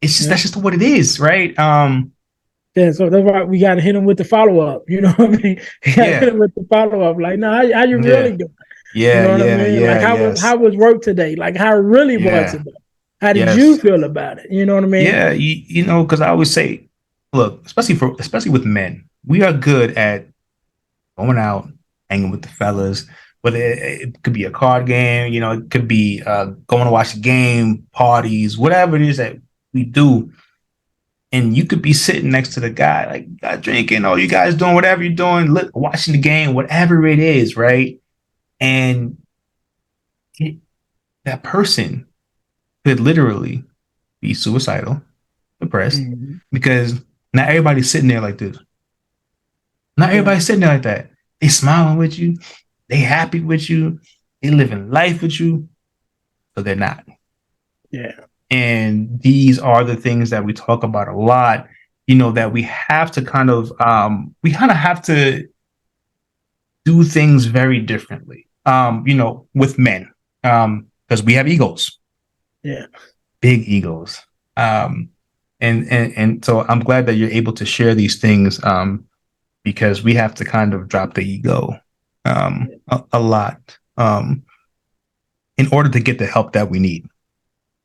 It's just that's just what it is, right? Yeah, so that's why we got to hit them with the follow up. You know what I mean? You got to hit them with the follow up. Like, no, how you really doing? Yeah, you know what I mean? Like, how was work today? Like, how really was today? How did you feel about it? You know what I mean? Yeah, because I always say, look, especially with men, we are good at going out, hanging with the fellas. Whether it could be a card game, it could be going to watch a game, parties, whatever it is that we do. And you could be sitting next to the guy, like you guys drinking, or you guys doing whatever you're doing, watching the game, whatever it is, right? And it, that person could literally be suicidal, depressed, Mm-hmm. because not everybody's sitting there like this. Not Right. everybody's sitting there like that. They smiling with you, they happy with you, they living life with you, but they're not. Yeah. And these are the things that we talk about a lot, that we have to have to do things very differently, with men, because we have egos, Yeah. big egos. Um, and so I'm glad that you're able to share these things, because we have to kind of drop the ego, a lot, in order to get the help that we need.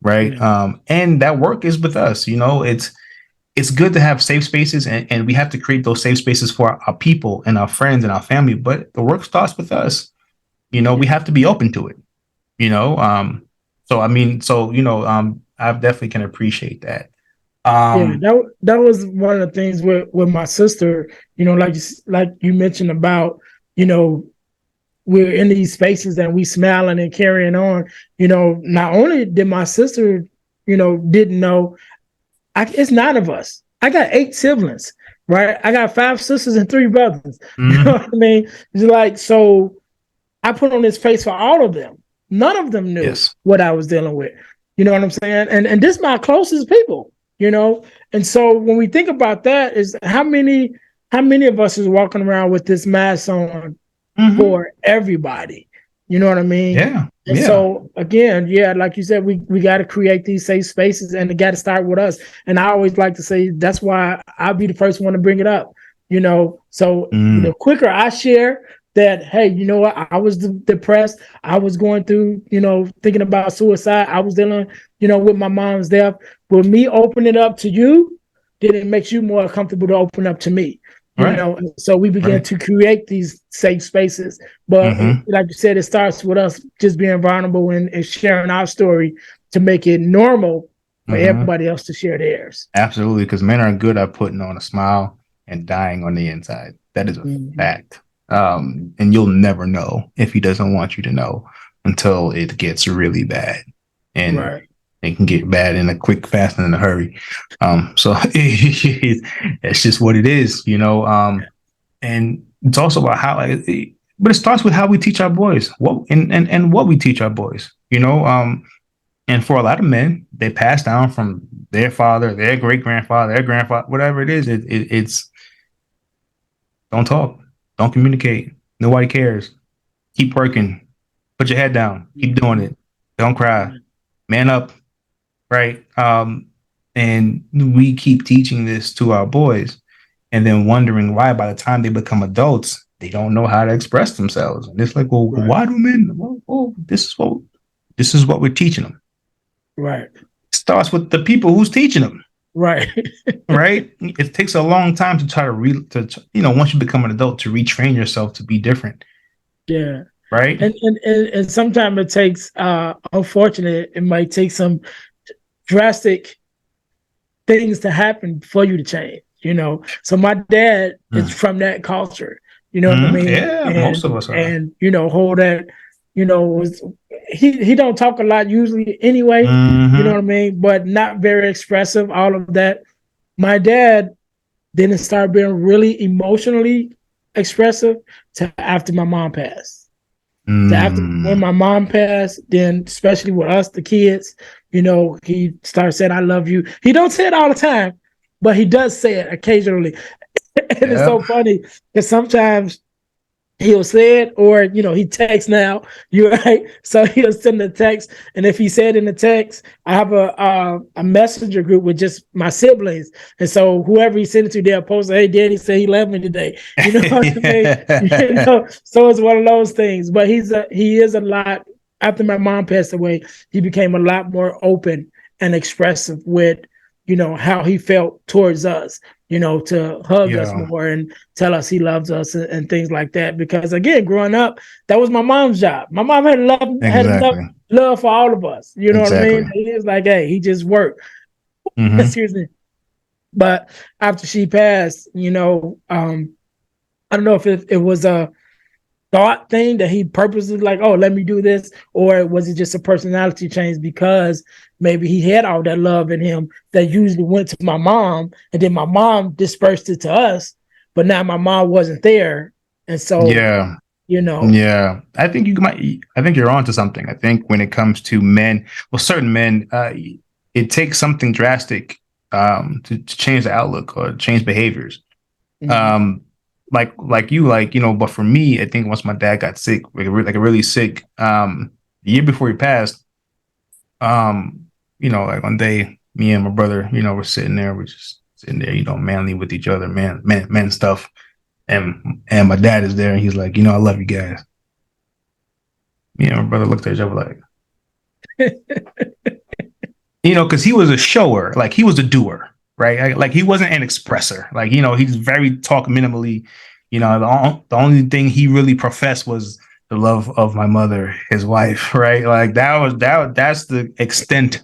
Right. Yeah. And that work is with us. It's good to have safe spaces, and we have to create those safe spaces for our people and our friends and our family. But the work starts with us. We Yeah. have to be open to it. So I mean, I definitely can appreciate that. Yeah, Um, that was one of the things with my sister. Like you mentioned about, you know, we're in these spaces and we smiling and carrying on. Not only did my sister, didn't know. It's 9 of us. I got 8 siblings, right? I got 5 sisters and 3 brothers. You know mhm, what I mean? It's like, so I put on this face for all of them. None of them knew yes. what I was dealing with. You know what I'm saying? And this is my closest people, you know? And so when we think about that, is how many of us is walking around with this mask on Hmm. for everybody? You know what I mean? Yeah. And Yeah. so again, yeah, like you said, we got to create these safe spaces, and it got to start with us. And I always like to say that's why I'll be the first one to bring it up. So the Mm. quicker I share that, hey, you know what, I was depressed, I was going through, thinking about suicide, I was dealing, with my mom's death. With me opening up to you, then it makes you more comfortable to open up to me. Right. So we begin Right. to create these safe spaces. But Hmm. like you said, it starts with us just being vulnerable and sharing our story to make it normal for Hmm. everybody else to share theirs. Absolutely, because men are good at putting on a smile and dying on the inside. That is a Mm-hmm. fact. And you'll never know if he doesn't want you to know until it gets really bad. And Right. it can get bad in a quick, fast, and in a hurry. So it's just what it is. And it's also about but it starts with how we teach our boys, and what we teach our boys. And for a lot of men, they pass down from their father, their great grandfather, their grandfather, whatever it is. It's don't talk, don't communicate, nobody cares. Keep working, put your head down, keep doing Mm-hmm. it. Don't cry, man up, right? And we keep teaching this to our boys, and then wondering why by the time they become adults, they don't know how to express themselves. And it's like, well, Right. why do men? Well, this is what we're teaching them. Right. It starts with the people who's teaching them. Right. Right? It takes a long time to try once you become an adult, to retrain yourself to be different. Yeah. Right? And sometimes it takes unfortunately it might take some drastic things to happen for you to change. So my dad is Mm. from that culture, you know what I mean? Yeah, most of And us are. and hold that, was he don't talk a lot usually anyway, you know Hmm. what I mean? But not very expressive, all of that. My dad didn't start being really emotionally expressive till after my mom passed. So after when Mm. my mom passed, then especially with us, the kids, he started saying, "I love you." He don't say it all the time, but he does say it occasionally. And it's Yep. so funny because sometimes he'll say it, or he texts now. You're right, so he'll send a text, and if he said in the text, I have a messenger group with just my siblings, and so whoever he sent it to, they'll post, "Hey, Daddy said he loved me today." You know what I mean? So it's one of those things. But he is a lot. After my mom passed away, he became a lot more open and expressive with how he felt towards us, to hug us Yeah. more and tell us he loves us and things like that. Because again, growing up, that was my mom's job. My mom had enough Exactly. love for all of us. You know what I mean? Exactly. He was like, hey, he just worked. Hmm. Excuse me. But after she passed, I don't know if it was a thought thing that he purposely like, oh, let me do this, or was it just a personality change because maybe he had all that love in him that usually went to my mom, and then my mom dispersed it to us, but now my mom wasn't there, and so Yeah. you know. Yeah. I think you're onto something. I think when it comes to men, well, certain men, it takes something drastic to change the outlook or change behaviors. Mhm. Um, like you, but for me, I think once my dad got sick, like really sick, the year before he passed, like one day, me and my brother, we're just sitting there, manly with each other, man stuff. And my dad is there and he's like, I love you guys. Me and my brother looked at each other like, because he was a shower, like he was a doer, right? Like he wasn't an expresser. Like, he's very talk minimally. The only thing he really professed was the love of my mother, his wife, right? Like that's the extent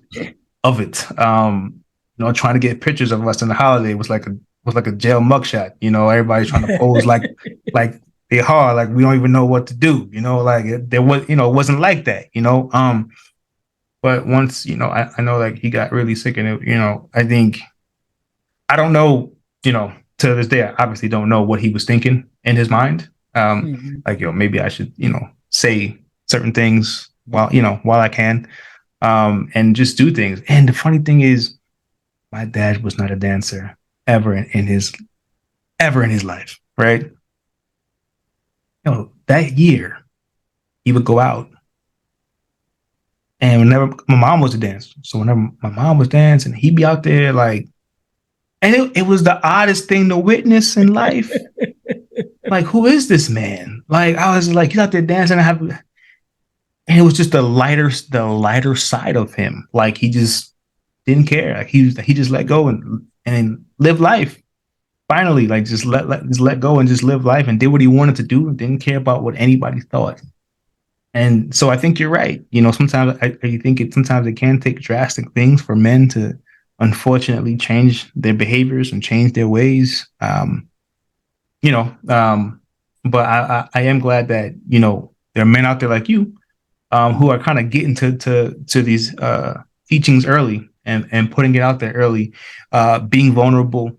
of it. Trying to get pictures of us in the holiday was like a jail mugshot. Everybody's trying to pose like they hard, like we don't even know what to do. There was, it wasn't like that. But once, I know like he got really sick and I think I don't know, to this day, I obviously don't know what he was thinking in his mind. Mhm. Like, maybe I should, say certain things while I can, and just do things. And the funny thing is, my dad was not a dancer ever ever in his life, right? That year he would go out, and whenever my mom was a dancer, so whenever my mom was dancing, he'd be out there like, and it was the oddest thing to witness in life. Like, who is this man? Like, I was like, he's out there dancing. And it was just the lighter side of him. Like, he just didn't care. Like, he just let go and live life. Finally, like, just let go and just live life and did what he wanted to do and didn't care about what anybody thought. And so I think you're right. Sometimes I think sometimes it can take drastic things for men to unfortunately change their behaviors and change their ways. You know, um, but I am glad that there are men out there like you, who are kind of getting to these teachings early and putting it out there early, being vulnerable.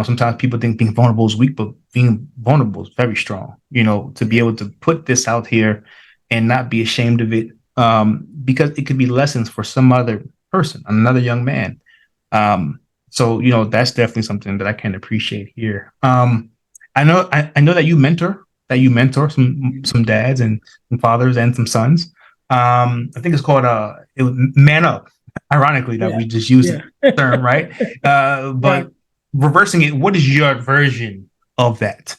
Sometimes people think being vulnerable is weak, but being vulnerable is very strong. To be able to put this out here and not be ashamed of it, because it could be lessons for some other person, another young man. So that's definitely something that I can appreciate here. I know that you mentor some dads and some fathers and some sons. I think it's called Man Up. Ironically, that Yeah, we just used yeah. the term, right? Right. But reversing it, what is your version of that?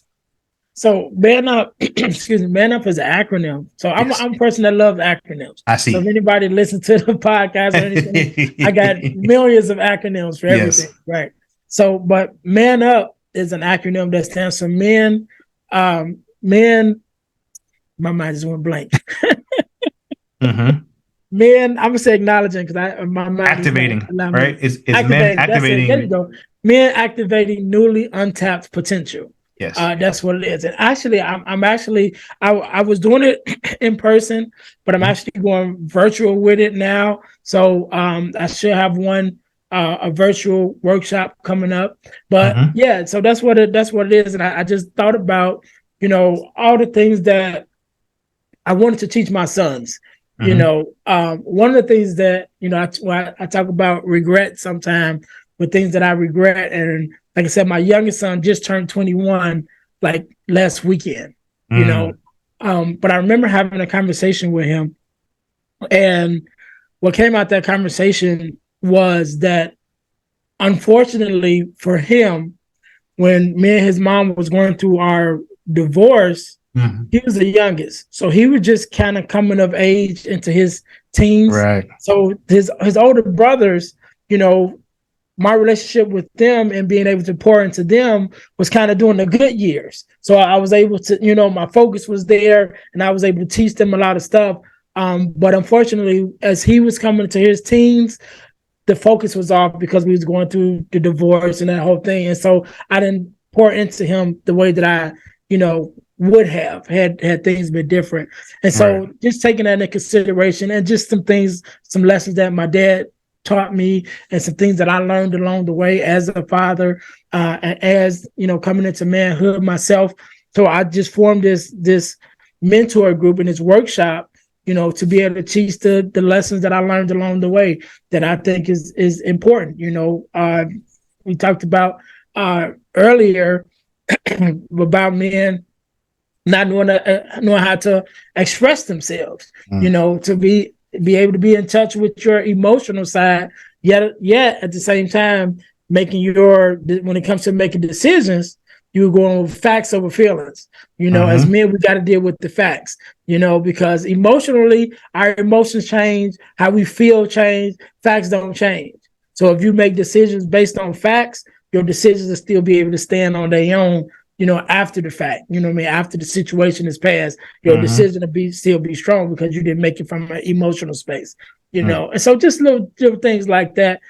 So Man Up, excuse me, Man Up is an acronym. So Yes, I'm a person that loves acronyms. I So if see. anybody listens to the podcast or anything, I got millions of acronyms for Yes. everything. Right. So, but Man Up is an acronym that stands for men. Men. My mind just went blank. Hmm. Men. I'm gonna say acknowledging because my mind is not Activating, allowing me right? to Is men activate. That's it. There you activating? go. Men activating newly untapped potential. Yes. That's what it is. And actually, I'm actually I was doing it in person, but I'm Mhm. actually going virtual with it now. So I should have one a virtual workshop coming up. But Mhm. yeah, so that's what it is. And I just thought about all the things that I wanted to teach my sons. Mhm. One of the things that I talk about regret sometimes with things that I regret, and like I said, my youngest son just turned 21 like last weekend. You know, Mm. but I remember having a conversation with him, and what came out that conversation was that unfortunately for him, when me and his mom was going through our divorce, Mhm. he was the youngest, so he was just kind of coming of age into his teens. Right. So his older brothers, you know, my relationship with them and being able to pour into them was kind of during the good years. So I was able to, my focus was there and I was able to teach them a lot of stuff. But unfortunately, as he was coming to his teens, the focus was off because we was going through the divorce and that whole thing. And so I didn't pour into him the way that I, would have had things been different. And so just taking that into consideration and just some lessons that my dad taught me and some things that I learned along the way as a father, and as, coming into manhood myself. So I just formed this mentor group in this workshop, to be able to teach the lessons that I learned along the way that I think is important. We talked about earlier about men not knowing how to express themselves, to be able to be in touch with your emotional side, yet at the same time making when it comes to making decisions, you're going with facts over feelings. As men, we got to deal with the facts, because emotionally, our emotions change, how we feel change, facts don't change. So if you make decisions based on facts, your decisions will still be able to stand on their own, after the fact, after the situation is passed, your decision to still be strong because you didn't make it from an emotional space, And so just little things like that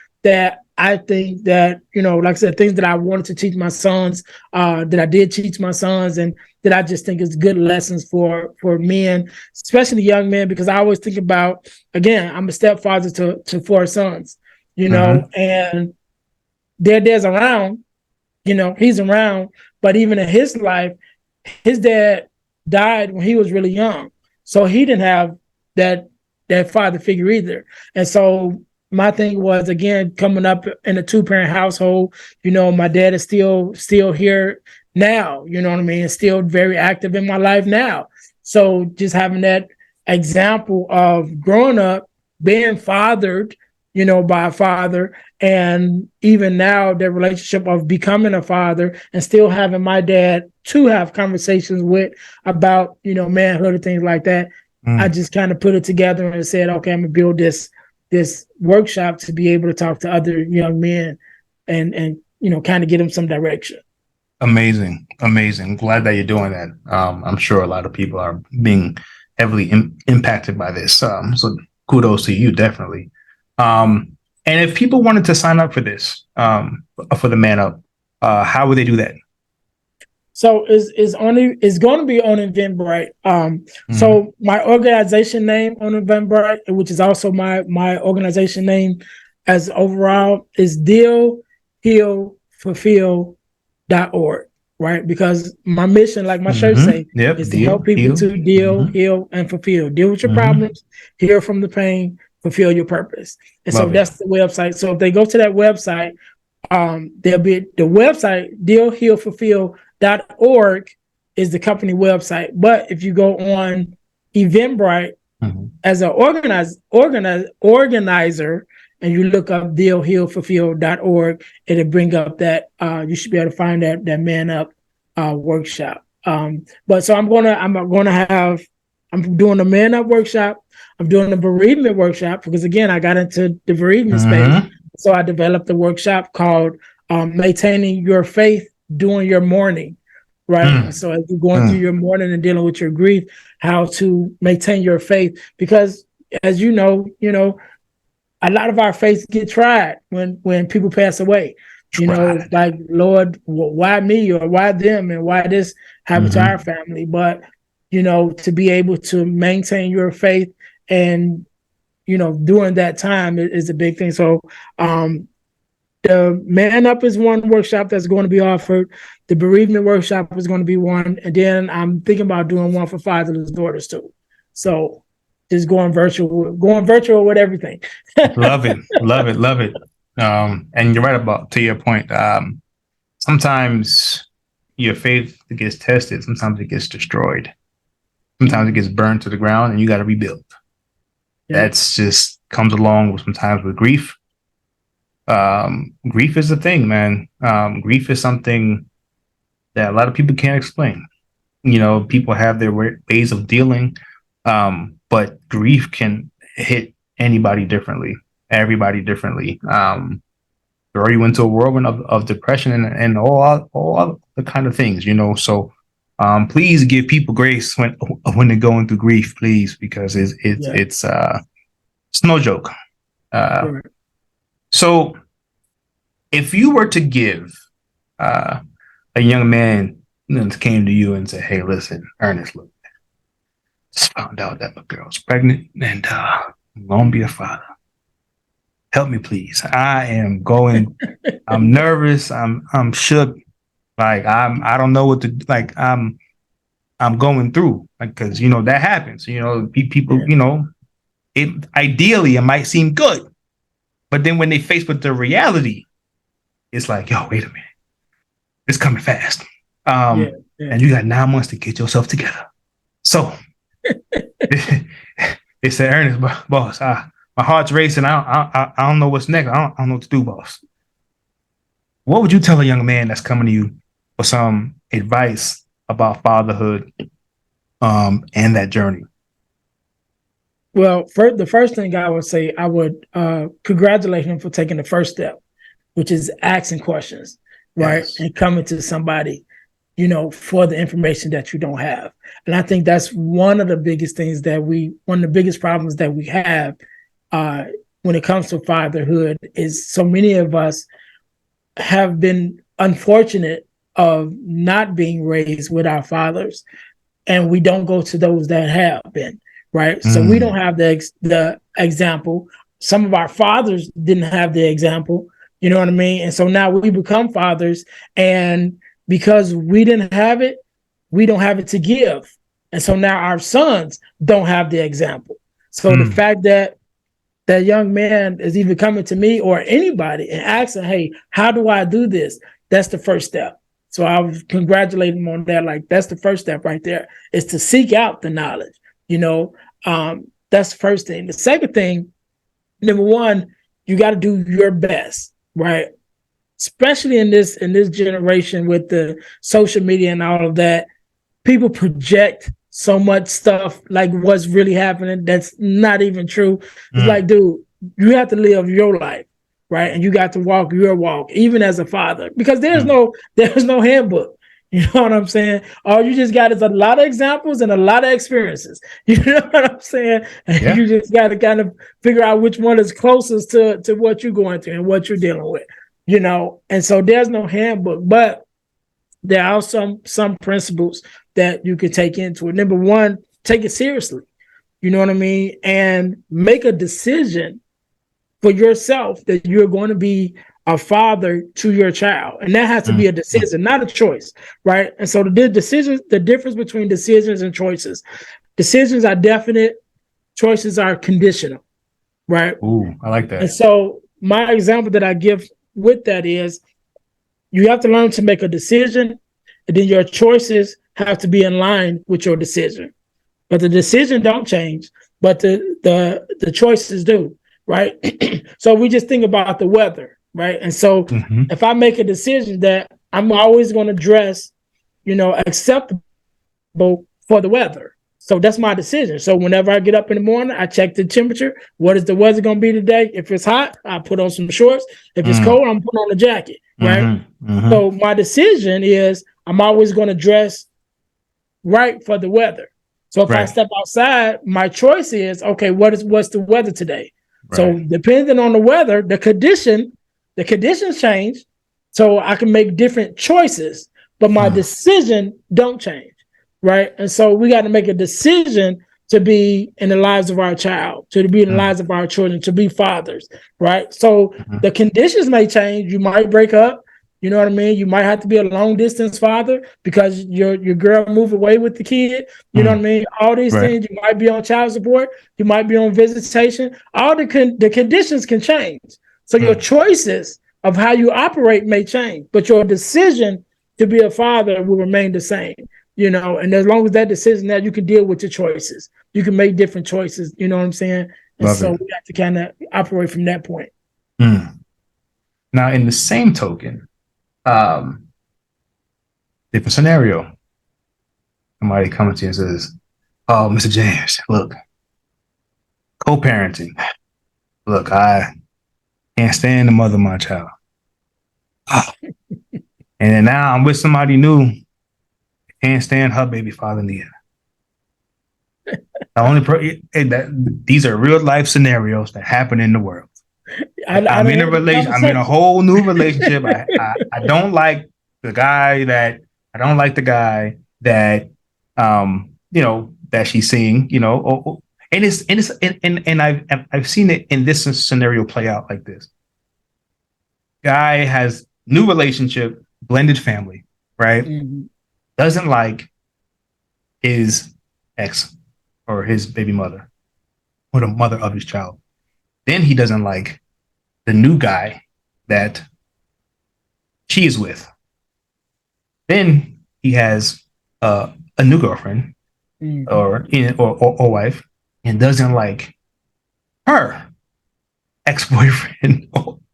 I think that, like I said, things that I wanted to teach my sons, that I did teach my sons, and that I just think is good lessons for men, especially young men, because I always think about, again, I'm a stepfather to 4 sons, and their dad's around, he's around, but even in his life, his dad died when he was really young. So he didn't have that father figure either. And so my thing was, again, coming up in a 2-parent household, my dad is still here now, you know what I mean? Still very active in my life now. So just having that example of growing up, being fathered, by a father, and even now the relationship of becoming a father and still having my dad to have conversations with about, manhood and things like that. I just kind of put it together and said, okay, I'm gonna build this workshop to be able to talk to other young men and kind of get them some direction. Amazing. Glad that you're doing that. I'm sure a lot of people are being heavily impacted by this. So kudos to you, definitely. And if people wanted to sign up for this, for the Man Up, how would they do that? So it's going to be on Eventbrite. So my organization name on Eventbrite, which is also my organization name as overall, is dealhealfulfill.org, right? Because my mission, like my shirt say, is to help people to deal, heal, and fulfill. Deal with your problems, heal from the pain, fulfill your purpose. And so that's the website. So if they go to that website, there'll be the website, dealhealfulfill.org is the company website. But if you go on Eventbrite as an organizer, and you look up dealhealfulfill.org, it'll bring up that you should be able to find that Man Up workshop. But so I'm doing a Man Up workshop. I'm doing a bereavement workshop because, again, I got into the bereavement space. So I developed a workshop called Maintaining Your Faith During Your Mourning, right? So as you're going through your mourning and dealing with your grief, how to maintain your faith. Because as you know, a lot of our faiths get tried when people pass away. Like, Lord, why me, or why them, and why this happened to our family? But, to be able to maintain your faith and, during that time is a big thing. So the Man Up is one workshop that's going to be offered. The bereavement workshop is going to be one. And then I'm thinking about doing one for fatherless daughters too. So just going virtual with everything. Love it. And you're right to your point. Sometimes your faith gets tested. Sometimes it gets destroyed. Sometimes it gets burned to the ground and you got to rebuild. Yeah. That's just comes along with sometimes with grief. Grief is a thing, man. Grief is something that a lot of people can't explain. People have their ways of dealing, but grief can hit everybody differently. And throw you into a whirlwind of depression and all the kind of things, So please give people grace when they're going through grief, please, because it's no joke. Right. So if you were to give a young man came to you and said, "Hey, listen, Ernest, look, just found out that my girl's pregnant and I'm gonna be a father. Help me, please. I'm nervous. I'm shook. Like I don't know what to like. I'm going through because that happens. People. Ideally it might seem good, but then when they face with the reality, it's like, yo, wait a minute, it's coming fast. And you got 9 months to get yourself together. So they said, Ernest, boss, my heart's racing. I don't know what's next. I don't know what to do, boss. What would you tell a young man that's coming to you for some advice about fatherhood and that journey? Well, the first thing I would say, I would congratulate him for taking the first step, which is asking questions, right? Yes. And coming to somebody, for the information that you don't have. And I think that's one of the biggest things one of the biggest problems that we have when it comes to fatherhood is so many of us have been unfortunate of not being raised with our fathers, and we don't go to those that have been, right? So we don't have the example. Some of our fathers didn't have the example, you know what I mean? And so now we become fathers, and because we didn't have it, we don't have it to give. And so now our sons don't have the example. So the fact that that young man is even coming to me or anybody and asking, hey, how do I do this? That's the first step. So I was congratulating him on that. Like, that's the first step right there, is to seek out the knowledge. That's the first thing. The second thing, number one, you got to do your best, right? Especially in this generation with the social media and all of that, people project so much stuff like what's really happening that's not even true. It's like, dude, you have to live your life, right? And you got to walk your walk, even as a father, because there's no handbook. You know what I'm saying? All you just got is a lot of examples and a lot of experiences. You know what I'm saying? And you just got to kind of figure out which one is closest to what you're going through and what you're dealing with. And so there's no handbook, but there are some principles that you could take into it. Number one, take it seriously. You know what I mean? And make a decision for yourself that you're going to be a father to your child. And that has to be a decision, not a choice, right? And so the difference between decisions and choices. Decisions are definite, choices are conditional, right? Ooh, I like that. And so my example that I give with that is you have to learn to make a decision, and then your choices have to be in line with your decision. But the decision don't change, but the choices do, right? So we just think about the weather, right? And so if I make a decision that I'm always going to dress, acceptable for the weather. So that's my decision. So whenever I get up in the morning, I check the temperature. What is the weather going to be today? If it's hot, I put on some shorts. If it's cold, I'm putting on a jacket, right? So my decision is I'm always going to dress right for the weather. So if I step outside, my choice is, okay, what's the weather today? Right. So depending on the weather, the conditions change. So I can make different choices, but my decision don't change. Right. And so we got to make a decision to be in the lives of our child, to be in the lives of our children, to be fathers. Right. So the conditions may change. You might break up. You know what I mean? You might have to be a long distance father because your girl moved away with the kid. You know what I mean? All these things. You might be on child support. You might be on visitation. All the conditions can change. So your choices of how you operate may change, but your decision to be a father will remain the same. And as long as that decision, that you can deal with your choices, you can make different choices. You know what I'm saying? And we have to kind of operate from that point. Now, in the same token, different scenario. Somebody comes to you and says, "Oh, Mr. James, look, co-parenting. Look, I can't stand the mother of my child. And then now I'm with somebody new. Can't stand her baby father neither. The only these are real life scenarios that happen in the world. I'm in a relation. I'm in a whole new relationship. I don't like the guy that that she's seeing. And I've seen it in this scenario play out like this. Guy has new relationship, blended family, right? Mm-hmm. Doesn't like his ex or his baby mother or the mother of his child. Then he doesn't like the new guy that she is with. Then he has a new girlfriend or wife and doesn't like her ex-boyfriend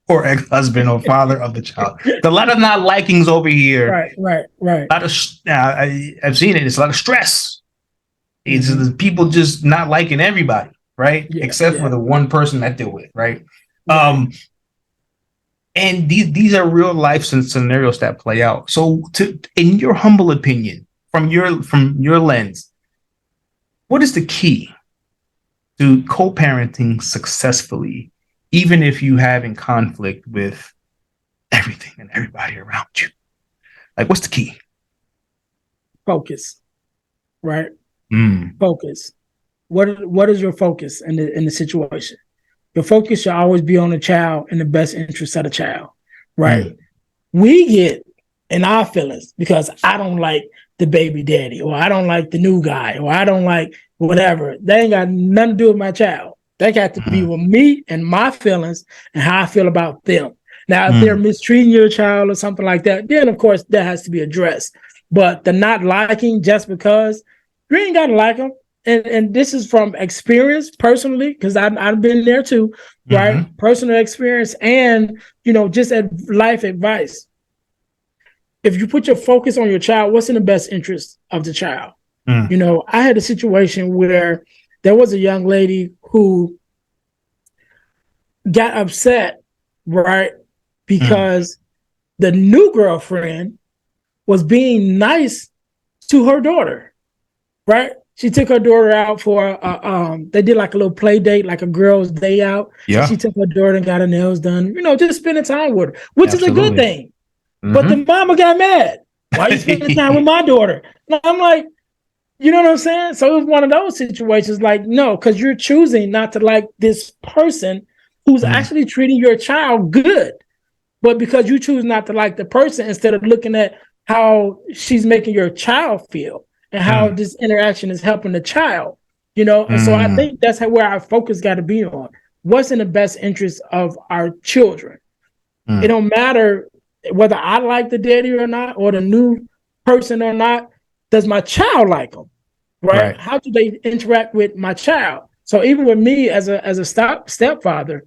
or ex-husband or father of the child. There's a lot of not likings over here. Right. A lot of I've seen it. It's a lot of stress. It's people just not liking everybody, right? Except for the one person that they're with, right? And these are real life scenarios that play out. So, in your humble opinion, from your lens, what is the key to co-parenting successfully, even if you have in conflict with everything and everybody around you? Like, what's the key? Focus, right? Focus. What is your focus in the situation? Your focus should always be on the child and the best interest of the child, right? We get in our feelings because I don't like the baby daddy, or I don't like the new guy, or I don't like whatever. They ain't got nothing to do with my child. They got to be with me and my feelings and how I feel about them. Now, if they're mistreating your child or something like that, then of course that has to be addressed. But the not liking just because, you ain't got to like them. And this is from experience personally, because I've been there too, right? Personal experience and, just life advice. If you put your focus on your child, what's in the best interest of the child? I had a situation where there was a young lady who got upset, right? Because the new girlfriend was being nice to her daughter, right? She took her daughter out for they did like a little play date, like a girls' day out. Yeah. So she took her daughter and got her nails done, just spending time with her, which is a good thing. But the mama got mad. Why are you spending time with my daughter? And I'm like, you know what I'm saying? So it was one of those situations like, no, because you're choosing not to like this person who's actually treating your child good. But because you choose not to like the person instead of looking at how she's making your child feel and how this interaction is helping the child, And so I think that's where our focus got to be on. What's in the best interest of our children? It don't matter whether I like the daddy or not, or the new person or not. Does my child like them? Right? How do they interact with my child? So even with me as a stepfather,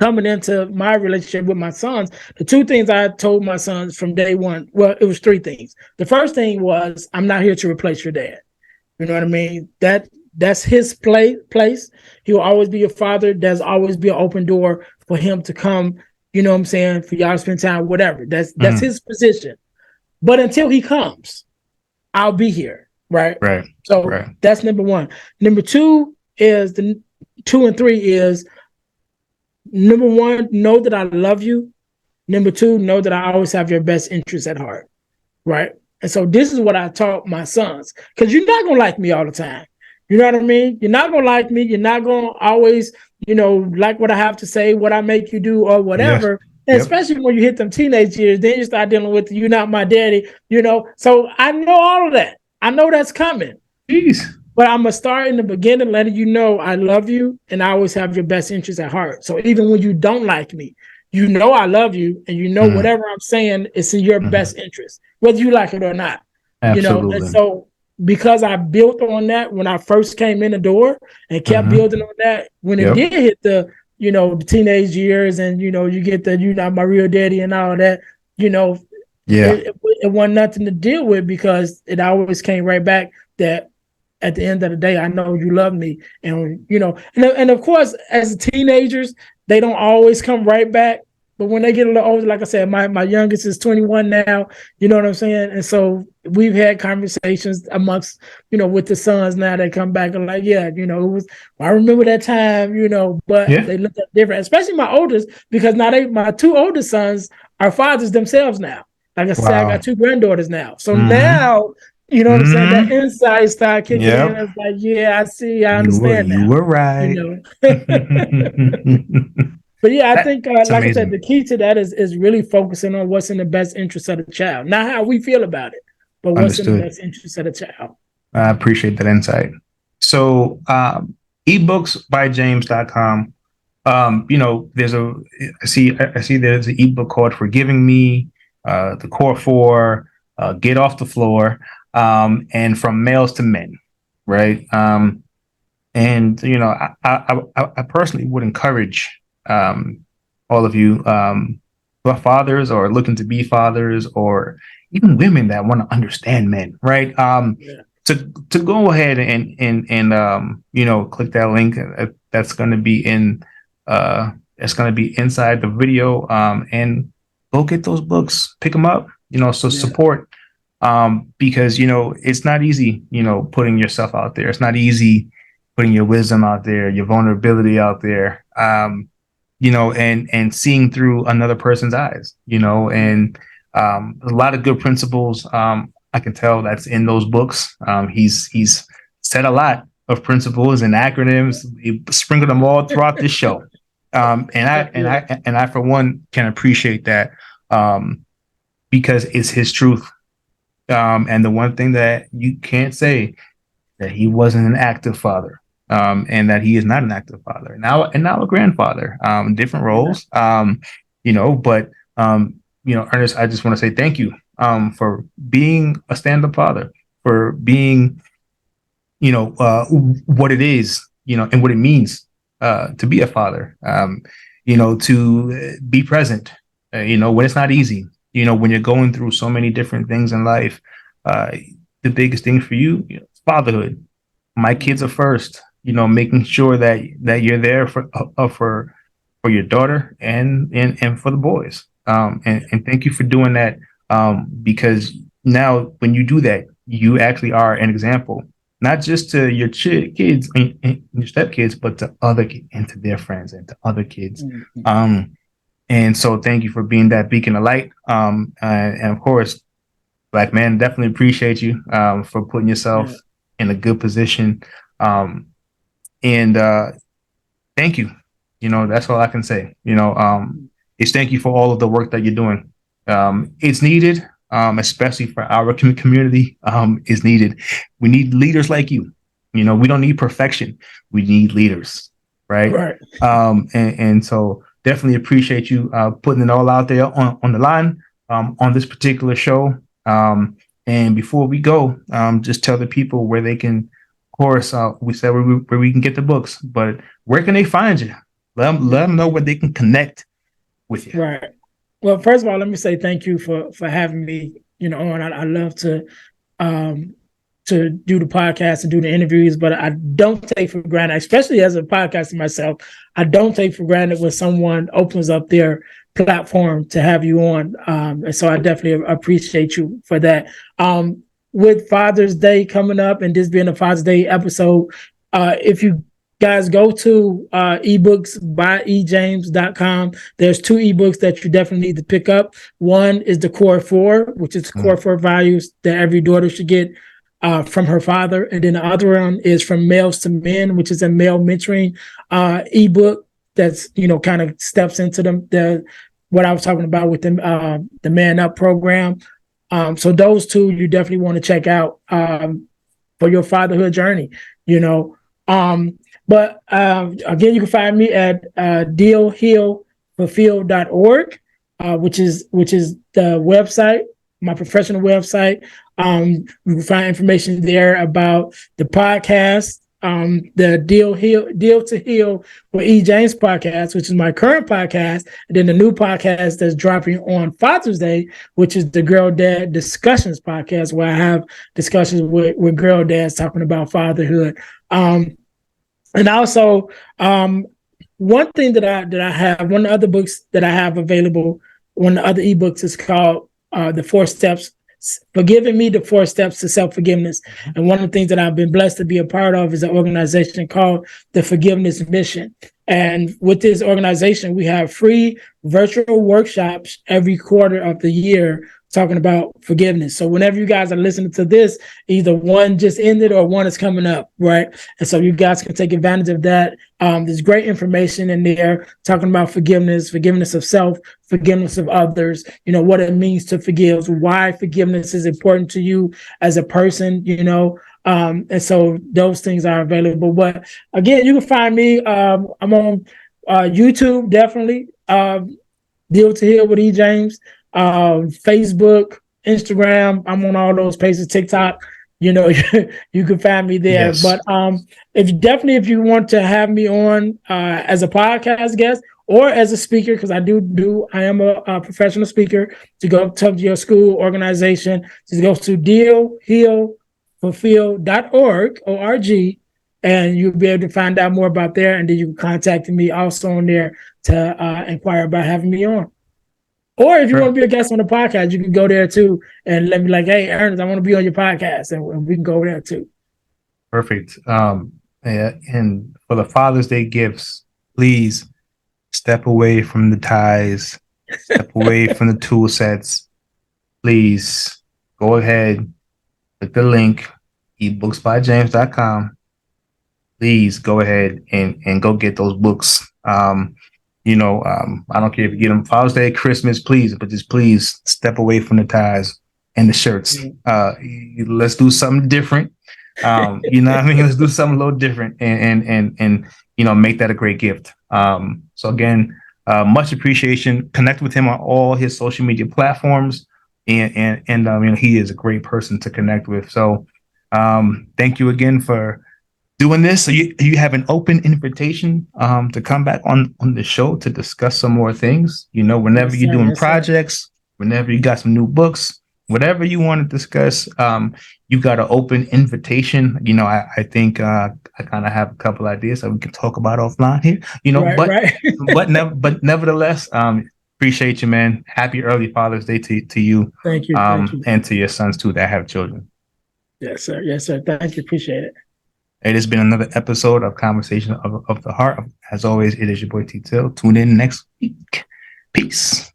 coming into my relationship with my sons, the two things I told my sons from day one, well, it was three things. The first thing was, I'm not here to replace your dad. You know what I mean? That's his place. He will always be your father. There's always be an open door for him to come, you know what I'm saying, for y'all to spend time, whatever. That's his position. But until he comes, I'll be here, right? Right. So that's number one. Number two is, 2 and 3 is, number one, know that I love you. Number two, know that I always have your best interest at heart, right? And so this is what I taught my sons, because you're not going to like me all the time. You know what I mean? You're not going to like me. You're not going to always, like what I have to say, what I make you do or whatever. Yes. And especially when you hit them teenage years, then you start dealing with, you're not my daddy, So I know all of that. I know that's coming. Jeez. But I'm going to start in the beginning, letting you know I love you and I always have your best interest at heart. So even when you don't like me, I love you and whatever I'm saying is in your best interest, whether you like it or not. Absolutely. And so because I built on that when I first came in the door and kept building on that, when it did hit the teenage years and, you get the, you're not my real daddy and all that, it wasn't nothing to deal with, because it always came right back that at the end of the day, I know you love me. And, and of course, as teenagers, they don't always come right back. But when they get a little older, like I said, my youngest is 21 now. You know what I'm saying? And so we've had conversations amongst, with the sons now. They come back and like, yeah, it was. I remember that time, but Yeah. they look at different. Especially my oldest, because now my two oldest sons are fathers themselves now. Like I said, I Wow. got two granddaughters now. So Mm-hmm. now, you know what I'm saying? That Mm-hmm. insight start kicking in. Yep. It's like, yeah, I see, I You were understand you now. were right. But yeah, I think, That's like I said, amazing. the key to that is really focusing on what's in the best interest of the child, not how we feel about it, but what's in the Understood. best interest of the child. I appreciate that insight. So, ebooksbyjames.com. There's I see there's an ebook called Forgiving Me, the Core Four, Get Off the Floor, and From Males to Men, right? And I personally would encourage all of you, fathers or looking to be fathers, or even women that want to understand men, right? Yeah. To go ahead and click that link that's going to be in inside the video, and go get those books, pick them up, so Yeah. support, because it's not easy, putting yourself out there. It's not easy putting your wisdom out there, your vulnerability out there, and seeing through another person's eyes, and a lot of good principles. I can tell that's in those books. He's said a lot of principles and acronyms. He sprinkled them all throughout this show, and I for one can appreciate that, because it's his truth. And the one thing that you can't say, that he wasn't an active father, and that he is not an active father now a grandfather, different roles, but Ernest, I just want to say thank you, for being a stand-up father, for being, what it is, and what it means, to be a father, to be present, when it's not easy, when you're going through so many different things in life. uh, the biggest thing for you, is fatherhood. My kids are first, making sure that you're there for your daughter and for the boys. And thank you for doing that, because now when you do that, you actually are an example, not just to your kids and your stepkids, but to and to their friends and to other kids. Mhm. And so thank you for being that beacon of light. And of course, Black man, definitely appreciate you, for putting Yeah. yourself in a good position. Um, and thank you. That's all I can say. Is thank you for all of the work that you're doing. It's needed, especially for our community. Is needed. We need leaders like you. We don't need perfection. We need leaders, right? Right. And so definitely appreciate you, putting it all out there on the line, on this particular show. And before we go, just tell the people where they can. Of course, we said where we can get the books, but where can they find you? Let them know where they can connect with you. Right. Well, first of all, let me say thank you for having me, on. I love um to do the podcast and do the interviews, but I don't take for granted, especially as a podcaster myself, I don't take for granted when someone opens up their platform to have you on. And so I definitely appreciate you for that. With Father's Day coming up and this being a Father's Day episode, if you guys go to ebooksbyjames.com, there's two ebooks that you definitely need to pick up. One is the Core Four, which is Core Four values that every daughter should get from her father. And then the other one is From Males to Men, which is a male mentoring ebook that's, kind of steps into the what I was talking about with the Man Up program. So those two you definitely want to check out for your fatherhood journey, you know. But again, you can find me at dealhealfulfill.org, which is the website, my professional website. You can find information there about the podcast, the Deal to Heal with E. James podcast, which is my current podcast, and then the new podcast that's dropping on Father's Day, which is the Girl Dad Discussions podcast, where I have discussions with girl dads talking about fatherhood. And also, one thing that I have, one of the other books that I have available, one of the other ebooks is called The 4 Steps, Forgiving Me, the 4 Steps to Self-Forgiveness. And one of the things that I've been blessed to be a part of is an organization called the Forgiveness Mission. And with this organization, we have free virtual workshops every quarter of the year talking about forgiveness. So whenever you guys are listening to this, either one just ended or one is coming up, right? And so you guys can take advantage of that. There's great information in there talking about forgiveness, forgiveness of self, forgiveness of others, what it means to forgive, why forgiveness is important to you as a person, and so those things are available. But again, you can find me. I'm on YouTube, definitely. Deal to Heal with E. James. Facebook, Instagram. I'm on all those pages. TikTok. You can find me there. Yes. But if you want to have me on as a podcast guest or as a speaker, because I am a professional speaker, to go to your school organization, to go to dealhealfulfill.org, and you'll be able to find out more about there. And then you can contact me also on there to inquire about having me on. Or if you want to be a guest on the podcast, you can go there too and let me like, hey, Ernest, I want to be on your podcast, and we can go there too. Perfect. And for the Father's Day gifts, please step away from the ties, step away from the tool sets. Please go ahead, click the link, ebooksbyjames.com. Please go ahead and go get those books. I don't care if you get them Father's Day, Christmas, please, but just please step away from the ties and the shirts. Let's do something different. You know what I mean? Let's do something a little different and make that a great gift. So again, much appreciation. Connect with him on all his social media platforms, and he is a great person to connect with. So thank you again for doing this. So you have an open invitation to come back on the show to discuss some more things. Whenever you're doing projects, whenever you got some new books, whatever you want to discuss, you got an open invitation. I think I kind of have a couple ideas that we can talk about offline here. Right. but nevertheless, appreciate you, man. Happy early Father's Day to you. Thank you. And to your sons too that have children. Yes, sir. Thank you. Appreciate it. It has been another episode of Conversation of the Heart. As always, it is your boy T-Till. Tune in next week. Peace.